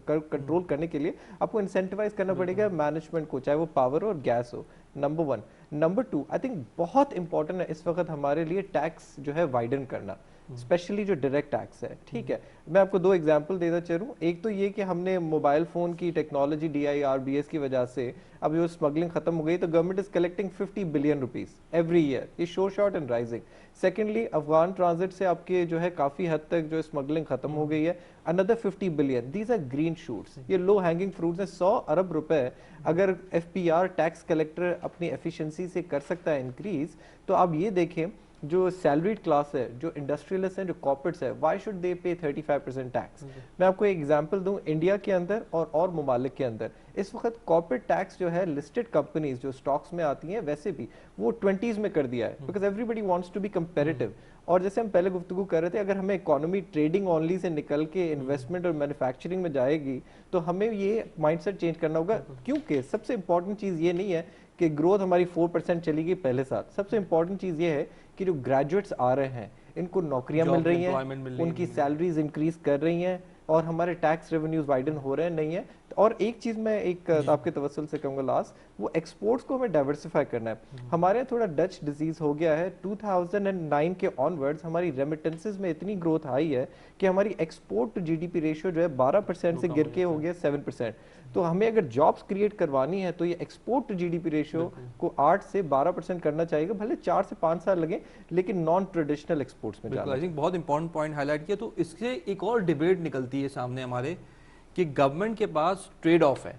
कंट्रोल करने के लिए आपको इंसेंटिवाइज करना पड़ेगा मैनेजमेंट को, चाहे वो पावर और गैस हो। नंबर 1। नंबर 2, आई थिंक बहुत इंपॉर्टेंट है इस वक्त हमारे लिए टैक्स जो है वाइडन करना, स्पेशली जो डायरेक्ट टैक्स है। ठीक है, मैं आपको 2 एग्जांपल देता चलूं। एक तो ये कि हमने मोबाइल फोन की टेक्नोलॉजी DIRBS की वजह से अब जो स्मगलिंग खत्म हो गई, तो government is collecting 50 billion rupees every year. ये show short and rising. Secondly, Afghan transit से आपके जो है काफी हद तक जो स्मगलिंग खत्म हो गई है, another 50 billion. These are green shoots, ये लो हैंगिंग फ्रूट्स हैं। 100 अरब रुपए अगर FPR टैक्स कलेक्टर अपनी एफिशिएंसी से कर सकता है इंक्रीज, तो आप ये देखें जो सैलरीड क्लास है, जो इंडस्ट्रियलिस्ट हैं, जो कॉर्पोरेट्स है, व्हाई शुड दे पे 35% टैक्स? मैं आपको एक एग्जांपल दूं, इंडिया के अंदर और ममालिक के अंदर इस वक्त कॉर्पोरेट टैक्स जो है लिस्टेड कंपनीज जो स्टॉक्स में आती हैं वैसे भी वो 20s में कर दिया है, because everybody wants to be comparative. और जैसे हम पहले गुफ्तगू कर रहे थे, अगर हमें इकोनॉमी ट्रेडिंग ओनली से निकल के इन्वेस्टमेंट और मैन्युफैक्चरिंग में जाएगी तो हमें ये माइंडसेट चेंज करना होगा, क्योंकि सबसे इंपॉर्टेंट चीज ये नहीं है कि ग्रोथ हमारी 4% चली गई पहले साल। सबसे इंपॉर्टेंट चीज ये है कि जो ग्रेजुएट्स आ रहे हैं इनको नौकरियां मिल रही हैं, उनकी सैलरीज इंक्रीज कर रही हैं और हमारे टैक्स रेवेन्यूज वाइडन हो रहे हैं, नहीं है। और एक चीज मैं एक आपके तवज्जुल से कहूंगा लास्ट, वो एक्सपोर्ट्स को हमें डाइवर्सिफाई करना है। हमारे यहाँ थोड़ा डच डिजीज हो गया है। 2009 के ऑनवर्ड्स हमारी रेमिटेंसेज में इतनी ग्रोथ आई है कि हमारी एक्सपोर्ट टू GDP रेशियो जो है 12% से गिर के हो गया 7%। तो हमें अगर जॉब्स क्रिएट करवानी है तो ये एक्सपोर्ट टू GDP रेशियो को 8 से 12% करना चाहिए, भले 4 से 5 साल लगे, लेकिन नॉन ट्रेडिशनल एक्सपोर्ट्स में जाना। आई थिंक बहुत इंपॉर्टेंट पॉइंट हाईलाइट किया। तो इससे एक और डिबेट निकलती है सामने हमारे कि गवर्नमेंट के पास ट्रेड ऑफ है।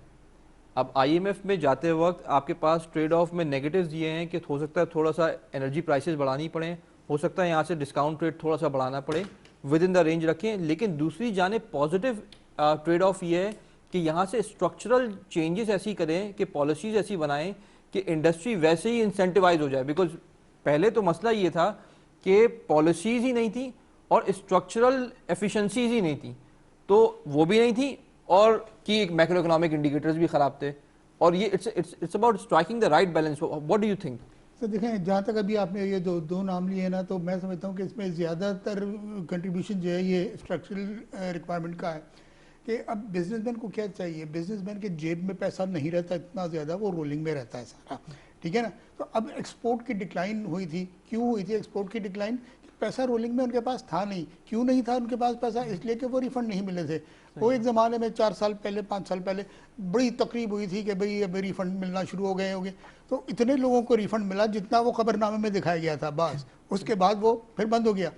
अब IMF में जाते वक्त आपके पास ट्रेड ऑफ में नेगेटिव्स दिए हैं कि हो सकता है थोड़ा सा एनर्जी प्राइसेस बढ़ानी पड़े, हो सकता है यहाँ से डिस्काउंट रेट थोड़ा सा बढ़ाना पड़े, विद इन द रेंज रखें। लेकिन दूसरी जाने पॉजिटिव ट्रेड ऑफ ये है कि यहाँ से स्ट्रक्चरल चेंजेस ऐसी करें कि पॉलिसीज ऐसी बनाएं कि इंडस्ट्री वैसे ही इंसेंटिवाइज हो जाए। बिकॉज पहले तो मसला ये था कि पॉलिसीज ही नहीं थी और स्ट्रक्चरल एफिशिएंसीज ही नहीं थी, तो वो भी नहीं थी और कि मैक्रो इकोनॉमिक इंडिकेटर्स भी खराब थे। और ये it's about striking the right balance. What do you think? तो देखें, जहाँ तक अभी आपने ये दो नाम लिए हैं ना, तो मैं समझता हूँ कि इसमें ज़्यादातर कंट्रीब्यूशन जो है ये स्ट्रक्चरल रिक्वायरमेंट का है कि अब बिजनेसमैन को क्या चाहिए। बिजनेसमैन के जेब में पैसा नहीं रहता इतना ज़्यादा, वो रोलिंग में रहता है सारा, ठीक है ना। तो अब एक्सपोर्ट की डिक्लाइन हुई थी, क्यों हुई थी एक्सपोर्ट की डिक्लाइन? पैसा रोलिंग में उनके पास था नहीं। क्यों नहीं था उनके पास पैसा? इसलिए कि वो रिफंड नहीं मिले थे। वो एक ज़माने में 4 साल पहले 5 साल पहले बड़ी तकरीब हुई थी कि भाई अब रिफंड मिलना शुरू हो गए होंगे, तो इतने लोगों को रिफंड मिला जितना वो खबरनामे में दिखाया गया था, बस। उसके बाद वो फिर बंद हो गया।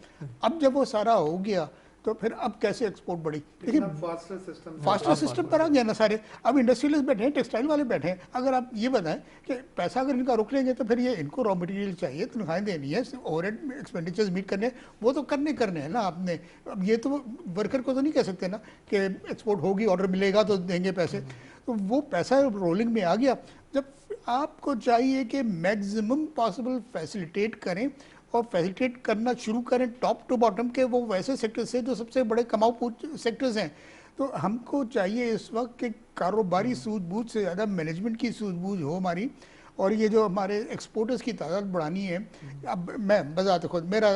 अब जब वो सारा हो गया, तो फिर अब कैसे एक्सपोर्ट बढ़ी? देखिए फास्टर सिस्टम पर आ गया ना सारे। अब इंडस्ट्रियलिस्ट बैठे हैं, टेक्सटाइल वाले बैठे हैं। अगर आप ये बताएं कि पैसा अगर इनका रुक लेंगे तो फिर ये इनको रॉ मटेरियल चाहिए, तनख्वाहें देनी है, ओवरहेड एक्सपेंडिचर्स मीट करने हैं, वो तो करने हैं ना आपने। अब ये तो वर्कर को तो नहीं कह सकते ना कि एक्सपोर्ट होगी, ऑर्डर मिलेगा तो देंगे पैसे। तो वो पैसा रोलिंग में आ गया। जब आपको चाहिए कि मैक्सिमम पॉसिबल फैसिलिटेट करें और फैसिलिटेट करना शुरू करें टॉप टू बॉटम के, वो वैसे सेक्टर से जो सबसे बड़े कमाऊ सेक्टर्स हैं। तो हमको चाहिए इस वक्त कि कारोबारी सूझबूझ से ज़्यादा मैनेजमेंट की सूझबूझ हो हमारी। और ये जो हमारे एक्सपोर्टर्स की तादाद बढ़ानी है, अब मैं बजाते खुद मेरा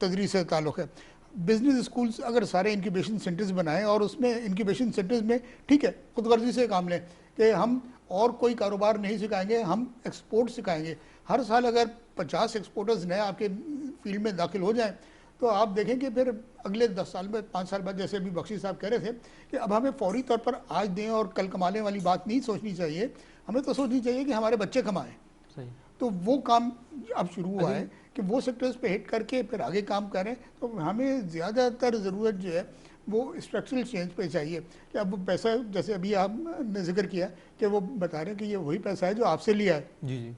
तदरीस से ताल्लुक़ है, बिजनेस स्कूल्स अगर सारे इंक्यूबेशन सेंटर्स बनाएं और उसमें इंक्यूबेशन सेंटर्स में ठीक है खुद गर्जी से काम लें कि हम और कोई कारोबार नहीं सिखाएंगे, हम एक्सपोर्ट सिखाएंगे। हर साल अगर 50 एक्सपोर्टर्स नए आपके फील्ड में दाखिल हो जाएं तो आप देखें कि फिर अगले 10 साल में 5 साल बाद, जैसे अभी बख्शी साहब कह रहे थे कि अब हमें फौरी तौर पर आज दें और कल कमाने वाली बात नहीं सोचनी चाहिए, हमें तो सोचनी चाहिए कि हमारे बच्चे कमाएं। सही। तो वो काम अब शुरू हुआ है कि वो सेक्टर्स पे हिट करके फिर आगे काम करें। तो हमें ज़्यादातर ज़रूरत जो है वो स्ट्रक्चरल चेंज पे चाहिए कि अब पैसा, जैसे अभी आपने जिक्र किया कि वो बता रहे हैं कि ये वही पैसा है जो आपसे लिया है, जी जी,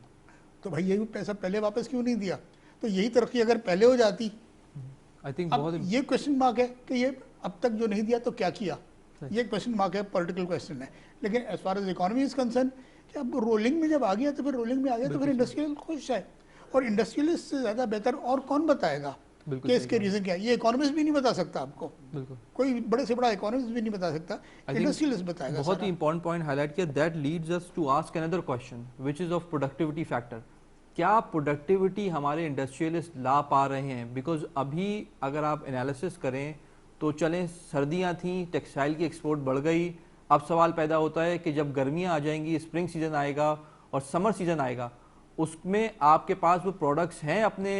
तो भाई यही पैसा पहले वापस क्यों नहीं दिया? तो यही तरक्की अगर पहले हो जाती। आई थिंक अब बहुत ये क्वेश्चन मार्क है कि ये अब तक जो नहीं दिया तो क्या किया, ये क्वेश्चन मार्क है, पॉलिटिकल क्वेश्चन है। लेकिन as far as economy is concern कि अब रोलिंग में जब आ गया तो फिर रोलिंग में आ गया तो फिर इंडस्ट्रियल खुश है। और इंडस्ट्रियलिस्ट से ज़्यादा बेहतर और कौन बताएगा कि इसके रीज़न क्या है? ये इकोनॉमिस्ट भी नहीं बता सकता आपको, बिल्कुल कोई बड़े से बड़ा इकोनॉमिस्ट भी नहीं बता सकता, इंडस्ट्रियलिस्ट बताएगा। बहुत ही इंपॉर्टेंट पॉइंट हाईलाइट किया। That leads us to ask another question which is of productivity factor. क्या प्रोडक्टिविटी हमारे इंडस्ट्रियलिस्ट ला पा रहे हैं? बिकॉज अभी अगर आप एनालिसिस करें तो चलें, सर्दियां थी, टेक्सटाइल की एक्सपोर्ट बढ़ गई। अब सवाल पैदा होता है कि जब गर्मियां आ जाएंगी, स्प्रिंग सीजन आएगा और समर सीजन आएगा, उसमें आपके पास वो प्रोडक्ट्स हैं अपने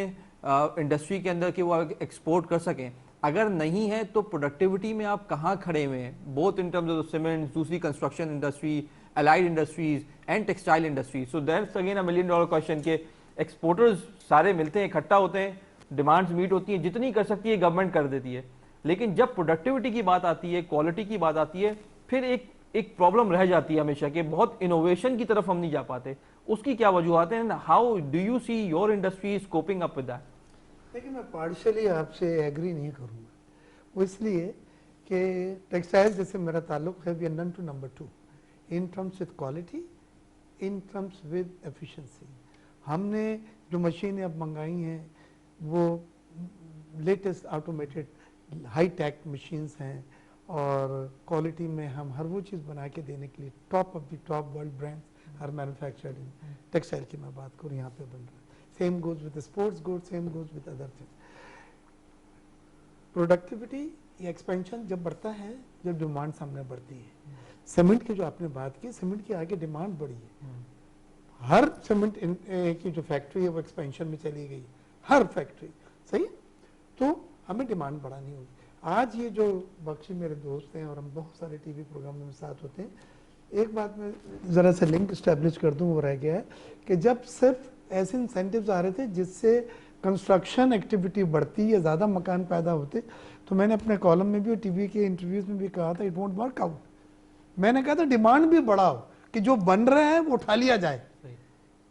इंडस्ट्री के अंदर कि वो एक्सपोर्ट कर सकें? अगर नहीं है तो प्रोडक्टिविटी में आप कहाँ खड़े हुए हैं, both in terms of cement, दूसरी construction industry, allied industries and textile industries? So that's again a $1 million question कि एक्सपोर्टर्स सारे मिलते हैं, इकट्ठा होते हैं, डिमांड्स मीट होती हैं, जितनी कर सकती है गवर्नमेंट कर देती है। लेकिन जब प्रोडक्टिविटी की बात आती है, क्वालिटी की बात आती है, फिर एक प्रॉब्लम रह जाती है हमेशा कि बहुत इनोवेशन की तरफ हम नहीं जा पाते। उसकी क्या वजूहत हैं? How do you see your industry is coping up with that? देखिए, मैं पार्शियली आपसे एग्री नहीं करूँगा। वो इसलिए कि टेक्सटाइल जैसे मेरा ताल्लुक है, we are none to number 2 in terms with quality, in terms with efficiency। हमने जो मशीनें अब मंगाई हैं वो latest automated high tech machines हैं और क्वालिटी में हम हर वो चीज़ बना के देने के लिए top of the top world brands are manufactured in textile की मैं बात करूँ, यहाँ पे बन रहा है। Same goes with sports goods, same goes with other things. Productivity या एक्सपेंशन जब बढ़ता है जब डिमांड सामने बढ़ती है। सीमेंट की जो आपने बात की, सीमेंट की आगे डिमांड बढ़ी है। हर सीमेंट की जो फैक्ट्री है वो एक्सपेंशन में चली गई, हर फैक्ट्री, सही है? तो हमें डिमांड बढ़ानी होगी। आज ये जो बख्शी मेरे दोस्त हैं और हम बहुत सारे टीवी प्रोग्राम में साथ होते हैं, एक बात मैं ज़रा सा लिंक इस्टेब्लिश कर दूं, वो रह गया है कि जब सिर्फ ऐसे इंसेंटिव्स आ रहे थे जिससे कंस्ट्रक्शन एक्टिविटी बढ़ती या ज़्यादा मकान पैदा होते, तो मैंने अपने कॉलम में भी और टीवी के इंटरव्यूज़ में भी कहा था, इट वोंट वर्क आउट। मैंने कहा था डिमांड भी बढ़ाओ कि जो बन रहा है वो उठा लिया जाए,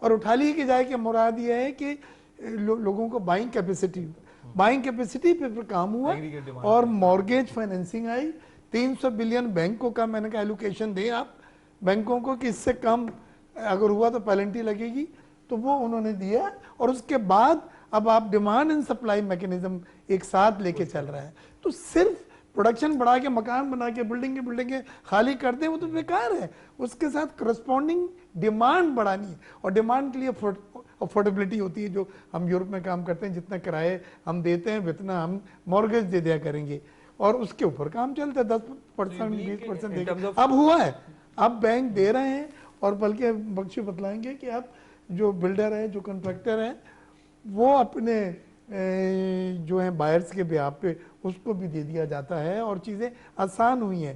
और उठा लिया कि जाए कि मुराद ये है कि लोगों को बाइंग कैपेसिटी पे काम हुआ और मॉर्गेज फाइनेंसिंग आई। 300 बिलियन बैंकों का मैंने कहा एलोकेशन दें आप बैंकों को कि इससे कम अगर हुआ तो पेनल्टी लगेगी, तो वो उन्होंने दिया। और उसके बाद अब आप डिमांड एंड सप्लाई मैकेनिज्म एक साथ लेके चल रहा है। तो सिर्फ प्रोडक्शन बढ़ा के मकान बना के बिल्डिंग खाली कर दें वो तो बेकार है, उसके साथ करस्पॉन्डिंग डिमांड बढ़ानी है। और डिमांड के लिए अफोर्डेबिलिटी होती है, जो हम यूरोप में काम करते हैं, जितना किराए हम देते हैं उतना हम मॉर्गेज दे दिया करेंगे और उसके ऊपर काम चलता है। 10% 20% देंगे। अब हुआ है, अब बैंक दे रहे हैं और बल्कि बख्शी बतलाएंगे कि अब जो बिल्डर है, जो कॉन्ट्रैक्टर है, वो अपने जो है बायर्स के ब्याह पे उसको भी दे दिया जाता है और चीज़ें आसान हुई हैं।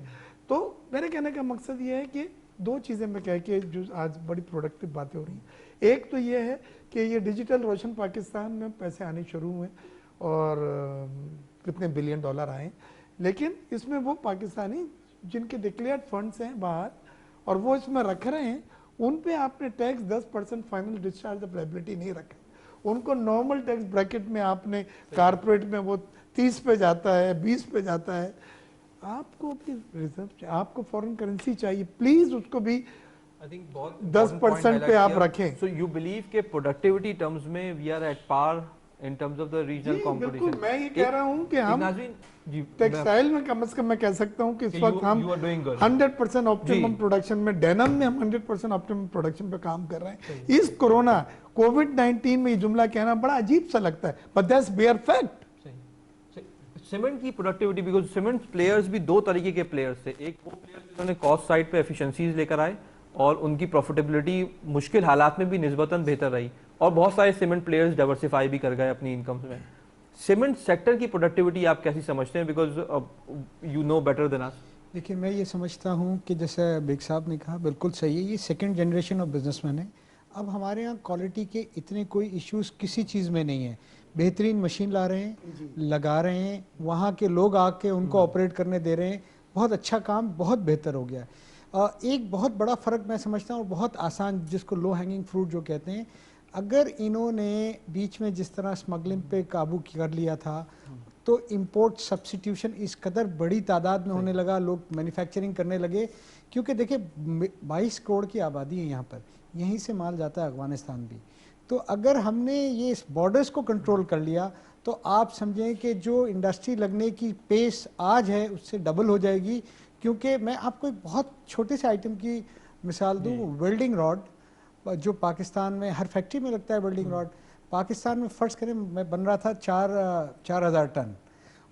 तो मेरे कहने का मकसद ये है कि दो चीज़ें मैं कह के जो आज बड़ी प्रोडक्टिव बातें हो रही हैं। एक तो ये है कि ये डिजिटल रोशन पाकिस्तान में पैसे आने शुरू हुए और कितने $1 बिलियन आए, लेकिन इसमें वो पाकिस्तानी जिनके डिक्लेयर्ड फंड्स हैं बाहर और वो इसमें रख रहे हैं, उन पे आपने tax 10% final discharge of liability नहीं रखा, उनको नॉर्मल टैक्स ब्रैकेट में आपने, कारपोरेट में वो 30 पे जाता है, 20 पे जाता है। आपको भी रिजर्व, आपको फॉरेन करेंसी चाहिए, प्लीज उसको भी आई थिंक बहुत 10% पे आप रखें। सो यू बिलीव के प्रोडक्टिविटी टर्म्स में we are at par in terms of the regional competition? मैं ये कह रहा हूँ कि हम जी टेक्सटाइल में कम से कम मैं कह सकता हूँ कि इस वक्त हम you are doing good. 100% optimum production में, डेनम में हम 100% ऑप्टिमम प्रोडक्शन पे काम कर रहे हैं। इस कोरोना कोविड-19 में ये जुमला कहना बड़ा अजीब सा लगता है, but that's bare fact. Cement की प्रोडक्टिविटी, बिकॉज सीमेंट प्लेयर्स भी दो तरीके के प्लेयर्स थे, एक वो प्लेयर्स जिन्होंने कॉस्ट साइड पे एफिशिएंसीज लेकर आए और उनकी प्रॉफिटेबिलिटी मुश्किल हालात में भी निस्बतन बेहतर रही, और बहुत सारे सीमेंट प्लेयर्स डाइवर्सिफाई भी कर गए अपनी इनकम में। सीमेंट सेक्टर की प्रोडक्टिविटी आप कैसी समझते हैं, because you know better than us? देखिए, मैं ये समझता हूँ कि जैसे बेग साहब ने कहा बिल्कुल सही है, ये सेकंड जनरेशन ऑफ बिजनेसमैन है। अब हमारे यहाँ क्वालिटी के इतने कोई इश्यूज किसी चीज़ में नहीं है, बेहतरीन मशीन ला रहे हैं, लगा रहे हैं, वहाँ के लोग आके उनको ऑपरेट करने दे रहे हैं, बहुत अच्छा काम, बहुत बेहतर हो गया है। एक बहुत बड़ा फ़र्क मैं समझता हूँ, और बहुत आसान, जिसको लो हैंगिंग फ्रूट जो कहते हैं, अगर इन्होंने बीच में जिस तरह स्मगलिंग पे काबू कर लिया था, तो इंपोर्ट सब्स्टिट्यूशन इस कदर बड़ी तादाद में होने लगा, लोग मैन्युफैक्चरिंग करने लगे, क्योंकि देखिए 22 करोड़ की आबादी है यहाँ पर, यहीं से माल जाता है अफगानिस्तान भी। तो अगर हमने ये इस बॉर्डर्स को कंट्रोल कर लिया, तो आप समझें कि जो इंडस्ट्री लगने की पेस आज है उससे डबल हो जाएगी। क्योंकि मैं आपको एक बहुत छोटे से आइटम की मिसाल दूँ, वेल्डिंग रॉड जो पाकिस्तान में हर फैक्ट्री में लगता है, वेल्डिंग रॉड पाकिस्तान में फर्ज करें मैं बन रहा था 4,000 टन,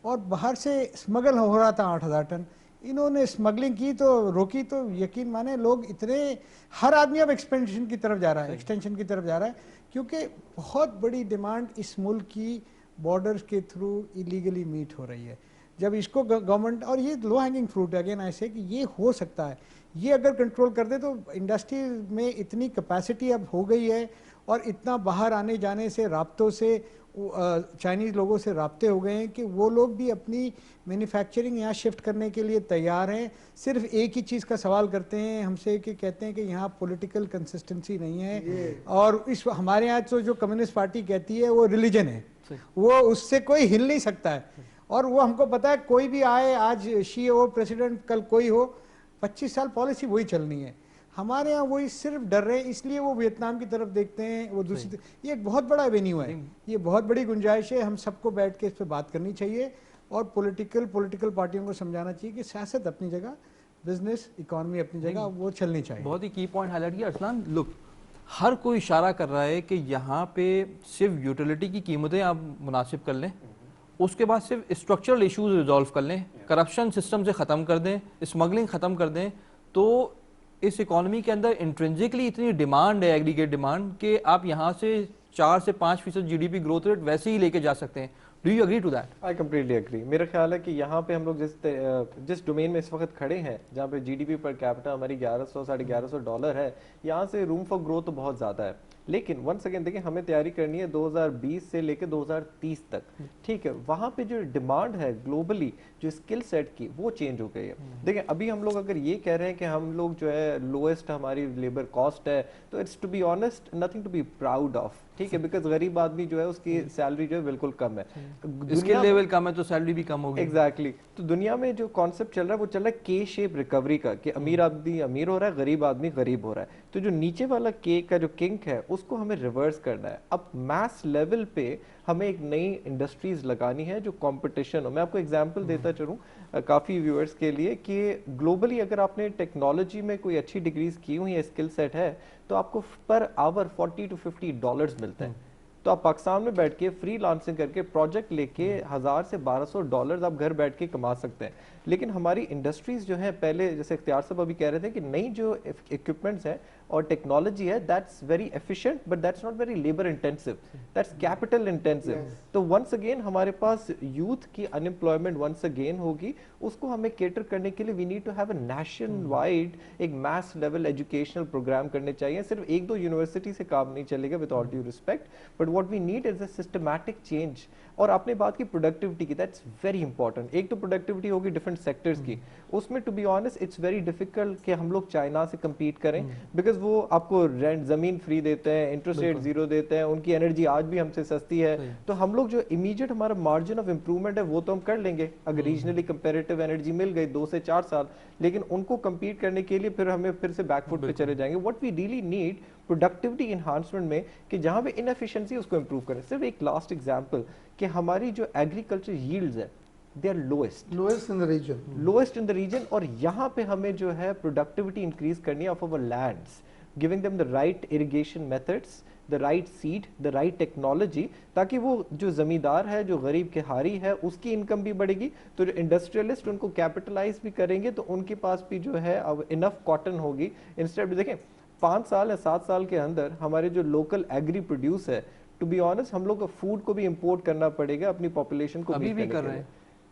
और बाहर से स्मगल हो रहा था 8,000 टन। इन्होंने स्मगलिंग की तो रोकी, तो यकीन माने लोग इतने, हर आदमी अब एक्सपेंशन की तरफ जा रहा है, एक्सटेंशन की तरफ जा रहा है, क्योंकि बहुत बड़ी डिमांड इस मुल्क की बॉर्डर्स के थ्रू इलीगली मीट हो रही है। जब इसको गवर्नमेंट, और ये लो हैंगिंग फ्रूट है अगेन ऐसे कि ये हो सकता है, ये अगर कंट्रोल कर दे तो इंडस्ट्री में इतनी कैपेसिटी अब हो गई है, और इतना बाहर आने जाने से, राब्तों से, चाइनीज़ लोगों से राब्ते हो गए हैं कि वो लोग भी अपनी मैन्युफैक्चरिंग यहाँ शिफ्ट करने के लिए तैयार हैं। सिर्फ एक ही चीज़ का सवाल करते हैं हमसे कि कहते हैं कि यहाँ पॉलिटिकल कंसिस्टेंसी नहीं है, और इस हमारे यहाँ तो जो कम्युनिस्ट पार्टी कहती है वो रिलीजन है, वो उससे कोई हिल नहीं सकता है, और वो हमको पता है कोई भी आए, आज शी हो प्रेसिडेंट, कल कोई हो, 25 साल पॉलिसी वही चलनी है। हमारे यहाँ वही सिर्फ डर रहे हैं, इसलिए वो वियतनाम की तरफ देखते हैं, वो दूसरी, ये एक बहुत बड़ा एवेन्यू है, ये बहुत बड़ी गुंजाइश है। हम सबको बैठ के इस पर बात करनी चाहिए, और पॉलिटिकल पार्टियों को समझाना चाहिए कि सियासत अपनी जगह, बिजनेस इकोनॉमी अपनी जगह, वो चलनी चाहिए। बहुत ही की पॉइंट हाईलाइट किया अरसलान। लुक, हर कोई इशारा कर रहा है कि यहाँ पे सिर्फ यूटिलिटी की कीमतें आप मुनासिब कर लें, उसके बाद सिर्फ स्ट्रक्चरल इश्यूज रिजॉल्व कर लें, करप्शन सिस्टम से ख़त्म कर दें, स्मगलिंग ख़त्म कर दें, तो इस इकोनॉमी के अंदर इंट्रिंसिकली इतनी डिमांड है, एग्रीगेट डिमांड, कि आप यहाँ से 4 से 5% जीडीपी ग्रोथ रेट वैसे ही लेके जा सकते हैं। Do you agree to that? I completely agree. मेरा ख्याल है कि यहाँ पे हम लोग जिस डोमेन में इस वक्त खड़े हैं, जहाँ पे जीडीपी पर कैपिटा हमारी 1100 $1150 डॉलर है, यहाँ से रूम फॉर ग्रोथ तो बहुत ज़्यादा है। लेकिन वंस अगेन देखिए, हमें तैयारी करनी है 2020 से लेकर 2030 तक, ठीक है। वहाँ पे जो डिमांड है ग्लोबली, जो स्किल सेट की, वो चेंज हो गई है। देखिए, अभी हम लोग अगर ये कह रहे हैं कि हम लोग जो है लोएस्ट हमारी लेबर कॉस्ट है, तो it's to be honest nothing to be proud of, ठीक है, बिकॉज गरीब आदमी जो है उसकी सैलरी जो है बिल्कुल कम है, स्किल लेवल कम है तो सैलरी भी कम होगी। एग्जैक्टली। तो दुनिया में जो कॉन्सेप्ट चल रहा है वो चल रहा है के शेप रिकवरी का, कि अमीर आदमी अमीर हो रहा है, गरीब आदमी गरीब हो रहा है। तो जो नीचे वाला केक का जो किंक है उसको हमें रिवर्स करना है। अब मैस लेवल पे हमें एक नई इंडस्ट्रीज लगानी है जो कंपटीशन हो। मैं आपको एग्जांपल देता चलूं काफ़ी व्यूअर्स के लिए, कि ग्लोबली अगर आपने टेक्नोलॉजी में कोई अच्छी डिग्रीज की हुई है, स्किल सेट है, तो आपको पर आवर $40 to $50 मिलता है। तो आप पाकिस्तान में बैठ के फ्रीलांसिंग करके प्रोजेक्ट लेके $1000 से $1200 आप घर बैठ के कमा सकते हैं। लेकिन हमारी इंडस्ट्रीज जो है, पहले जैसे इख्तियार साहब अभी कह रहे थे कि नई जो इक्विपमेंट्स हैं और टेक्नोलॉजी है that's very efficient but that's not very labour intensive, that's capital intensive. तो वंस अगेन हमारे पास यूथ की अनएम्प्लॉयमेंट वंस अगेन होगी, उसको हमें केटर करने के लिए we need to have a nationwide एक मास लेवल एजुकेशनल प्रोग्राम करने चाहिए। सिर्फ एक दो यूनिवर्सिटी से काम नहीं चलेगा with all due respect, but what we need is a systematic change. और आपने बात की प्रोडक्टिविटी की, दैट्स वेरी इंपॉर्टेंट। एक तो प्रोडक्टिविटी होगी डिफरेंट सेक्टर्स की, उसमें to be honest it's very difficult कि हम लोग चाइना से compete करें, बिकॉज वो आपको रेंट जमीन फ्री देते हैं, इंटरेस्ट रेट जीरो देते हैं, उनकी एनर्जी आज भी हमसे सस्ती है। तो हम लोग जो इमीडिएट हमारा मार्जिन ऑफ इंप्रूवमेंट है वो तो हम कर लेंगे अगर रीजनली कंपेरेटिव एनर्जी मिल गई 2 से 4 साल, लेकिन उनको compete करने के लिए फिर हमें फिर से बैकफुट पे चले जाएंगे। What we really need productivity enhancement में कि जहां पे इनएफिशिएंसी उसको इंप्रूव करें। सिर्फ एक लास्ट एग्जांपल कि हमारी जो एग्रीकल्चर यील्ड्स है they are lowest in the region, और यहाँ पे हमें जो है प्रोडक्टिविटी इंक्रीज करनी है of our lands, giving them the right irrigation methods, the right seed, the right technology, ताकि वो जो जमींदार है, जो गरीब के हारी है, उसकी इनकम भी बढ़ेगी, तो जो इंडस्ट्रियलिस्ट उनको कैपिटलाइज भी करेंगे, तो उनके पास भी जो है अब इनफ कॉटन होगी। इंस्टेड देखें 5 साल या 7 साल के अंदर हमारे जो लोकल एग्री प्रोड्यूस है, टू बी ऑनेस्ट हम लोग को फूड को भी इंपोर्ट करना पड़ेगा अपनी पॉपुलेशन को अभी भी कर रहे हैं।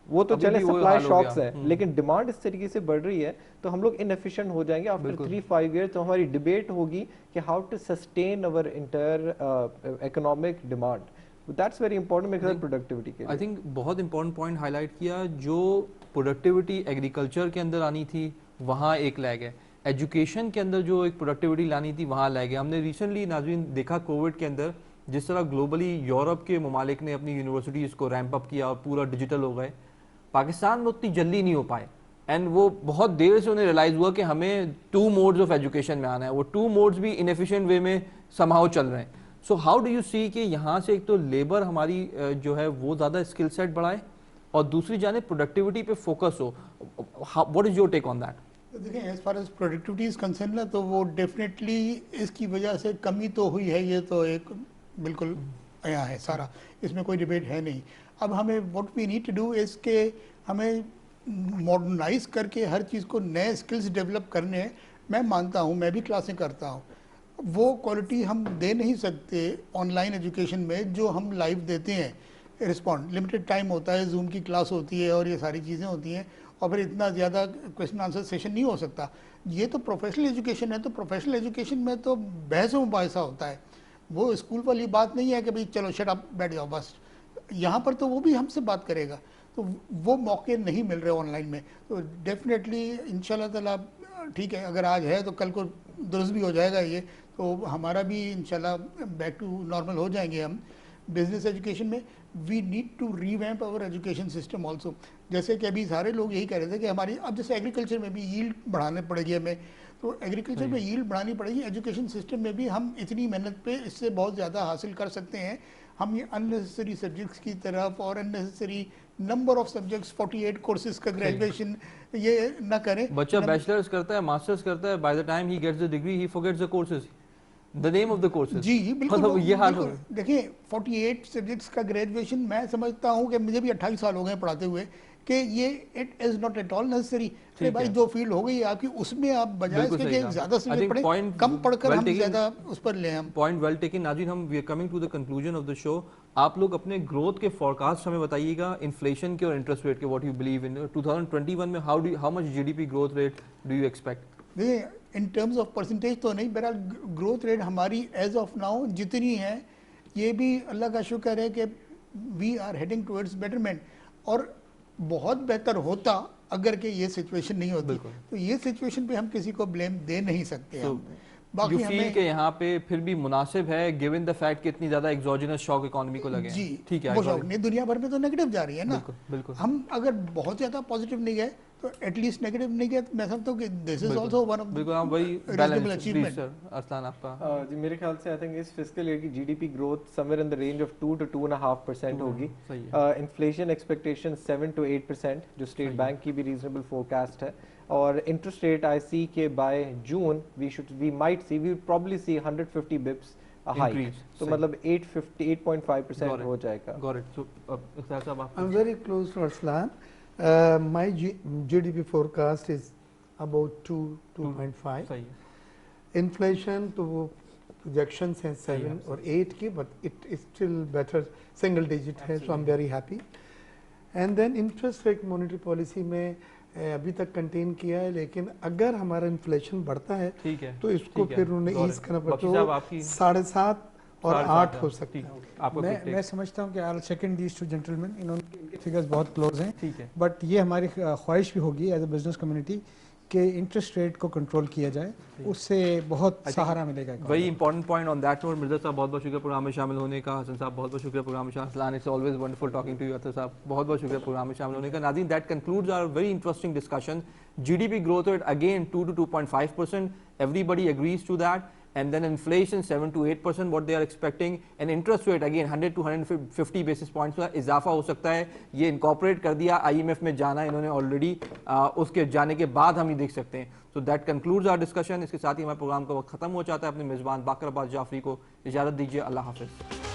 वो तो चले सप्लाई शॉक्स है, लेकिन डिमांड इस तरीके से बढ़ रही है तो हम लोग इनएफिशिएंट हो जाएंगे आफ्टर 3-5 ईयर। तो हमारी डिबेट होगी कि how to sustain our inter economic demand. That's very important मेरे ख्याल प्रोडक्टिविटी के लिए। आई थिंक बहुत इंपॉर्टेंट पॉइंट हाईलाइट किया। जो प्रोडक्टिविटी एग्रीकल्चर के अंदर आनी थी वहाँ एक लैग है, एजुकेशन के अंदर जो एक प्रोडक्टिविटी लानी थी वहाँ लैग है। हमने रिसेंटली नाज़रीन देखा कोविड के अंदर जिस तरह ग्लोबली यूरोप के ममालिक ने अपनी यूनिवर्सिटीज़ को रैंप अप किया और पूरा डिजिटल हो गए, पाकिस्तान में उतनी जल्दी नहीं हो पाए, एंड वो बहुत देर से उन्हें रियलाइज़ हुआ कि हमें 2 मोड्स ऑफ एजुकेशन में आना है। वो 2 मोड्स भी इनएफिशिएंट वे में समहाउ चल रहे हैं। सो हाउ डू यू सी कि यहाँ से एक तो लेबर हमारी जो है वो ज़्यादा स्किल सेट बढ़ाए और दूसरी जानिब प्रोडक्टिविटी पे फोकस हो। What is your take on that? देखिए as far as productivity is concern ना, तो वो डेफिनेटली इसकी वजह से कमी तो हुई है, ये तो एक बिल्कुल यहाँ है सारा, इसमें कोई डिबेट है नहीं। अब हमें what we need to do is के हमें मॉडर्नाइज करके हर चीज़ को नए स्किल्स डेवलप करने हैं। मैं मानता हूँ, मैं भी क्लासें करता हूँ, वो क्वालिटी हम दे नहीं सकते ऑनलाइन एजुकेशन में जो हम लाइव देते हैं। रिस्पॉन्ड लिमिटेड टाइम होता है, जूम की क्लास होती है और ये सारी चीज़ें होती हैं, और फिर इतना ज़्यादा क्वेश्चन आंसर सेशन नहीं हो सकता। ये तो प्रोफेशनल एजुकेशन है, तो प्रोफेशनल एजुकेशन में तो बहस मुबाहिसा होता है, वो स्कूल वाली बात नहीं है कि भाई चलो शट अप बैठ जाओ बस। यहाँ पर तो वो भी हमसे बात करेगा, तो वो मौके नहीं मिल रहे ऑनलाइन में। तो डेफिनेटली इंशाल्लाह ताला ठीक है, अगर आज है तो कल को दुरुस्त भी हो जाएगा ये, तो हमारा भी इंशाल्लाह बैक टू नॉर्मल हो जाएंगे हम। बिजनेस एजुकेशन में we need to revamp our education system also. जैसे कि अभी सारे लोग यही कह रहे थे कि हमारी अब जैसे एग्रीकल्चर में भी यील्ड बढ़ाने पड़ेगी हमें, तो एग्रीकल्चर में यील्ड बढ़ानी पड़ेगी, एजुकेशन सिस्टम में भी हम इतनी मेहनत पे इससे बहुत ज़्यादा हासिल कर सकते हैं। हम ये अननेसेसरी सब्जेक्ट्स की तरफ और unnecessary number of subjects 48 courses का ग्रेजुएशन ये ना करें। बच्चा बैचलर्स करता है, मास्टर्स करता है, by the time he gets the degree he forgets the courses, the name of the courses. जी बिल्कुल, मतलब ये हाल हो। देखिए 48 सब्जेक्ट्स का ग्रेजुएशन, मैं समझता हूँ कि मुझे भी 28 साल हो गए पढ़ाते हुए, कि ये it is not at all necessary. अरे भाई जो फील्ड हो गई आपकी उसमें आप बजाय इसके कि ज्यादा से पढ़ें, कम पढ़कर हम ज्यादा उस पर लें हम। पॉइंट वेल टेकन नाज़रीन, हम we are coming to the conclusion of the show. आप लोग अपने ग्रोथ के फोरकास्ट हमें बताइएगा, इन्फ्लेशन के और इंटरेस्ट रेट के, व्हाट यू बिलीव इन 2021 में how much GDP growth rate do you expect? देखिए इन टर्म्स ऑफ परसेंटेज तो नहीं, बहरहाल ग्रोथ रेट हमारी एज ऑफ नाउ जितनी है, ये भी अल्लाह का शुक्र है कि we are heading towards betterment, और बहुत बेहतर होता अगर कि ये सिचुएशन नहीं होती। तो ये सिचुएशन पे हम किसी को ब्लेम दे नहीं सकते। हम बाकी फील के यहाँ पे फिर भी मुनासिब है गिवन द फैक्ट कि इतनी ज्यादा एक्सोजेनस शॉक इकोनॉमी को लगे। जी ठीक है, वो शॉक नहीं, दुनिया भर में तो नेगेटिव जा रही है ना। बिल्कुल, बिल्कुल। हम अगर बहुत ज्यादा पॉजिटिव नहीं गए तो एटलीस्ट नेगेटिव नहीं गए, मैं समझता हूँ कि this is also one of बिल्कुल हम वही बैलेंस अचीवमेंट। अरसलान आपका? जी मेरे ख्याल से आई थिंक इस फिस्कल ईयर की GDP growth somewhere in the range of 2 to 2.5% होगी। इन्फ्लेशन एक्सपेक्टेशन 7 to 8% जो स्टेट बैंक की भी रीजनेबल फोरकास्ट है, और इंटरेस्ट रेट आई सी के by June we might see we probably see 150 bips hike, तो मतलब 8.5% हो जाएगा। Got it. सो इख्तियार साहब आप? I am very close to Arsalan. My GDP forecast is about 2.5. Inflation तो वो प्रोजेक्शंस हैं 7 और 8 की, but it is still better, single digit है, so I am very happy. And then interest rate monetary policy में अभी तक कंटेन किया है, लेकिन अगर हमारा इन्फ्लेशन बढ़ता है ठीक है, तो इसको ठीक है, फिर उन्हें गौर ईज है। करना बख्शी पड़ता साहब, है, आपकी 7.5 और 8 हो सकता ठीक है। है, आपको मैं समझता हूँ कि आई सेकंड दीज टू जेंटलमैन, इनके फिगर्स बहुत क्लोज हैं, ठीक है, बट ये हमारी ख्वाहिश भी होगी एज ए बिजनेस कम्युनिटी कि इंटरेस्ट रेट को कंट्रोल किया जाए, उससे बहुत सहारा मिलेगा। Very important point on that note. Mirza साहब बहुत बहुत शुक्रिया प्रोग्राम में शामिल होने का, हसन साहब बहुत बहुत शुक्रिया प्रोग्राम में शामिल, it's always wonderful talking to you. Athar साहब बहुत बहुत शुक्रिया प्रोग्राम में शामिल होने का। नाज़रीन, that concludes our very interesting discussion. GDP growth rate again 2 to 2.5%, everybody agrees to that, and then inflation 7 to 8% what they are expecting, and interest rate again 100 to 150 basis points का इजाफा हो सकता है। ये इनकॉर्पोरेट कर दिया, IMF में जाना इन्होंने ऑलरेडी, उसके जाने के बाद हम ये देख सकते हैं। So that concludes our discussion. इसके साथ ही हमारे प्रोग्राम का वक्त खत्म हो जाता है। अपने मेज़बान बाकर अब्बास जाफरी को इजाज़त दीजिए। अल्लाह हाफिज़।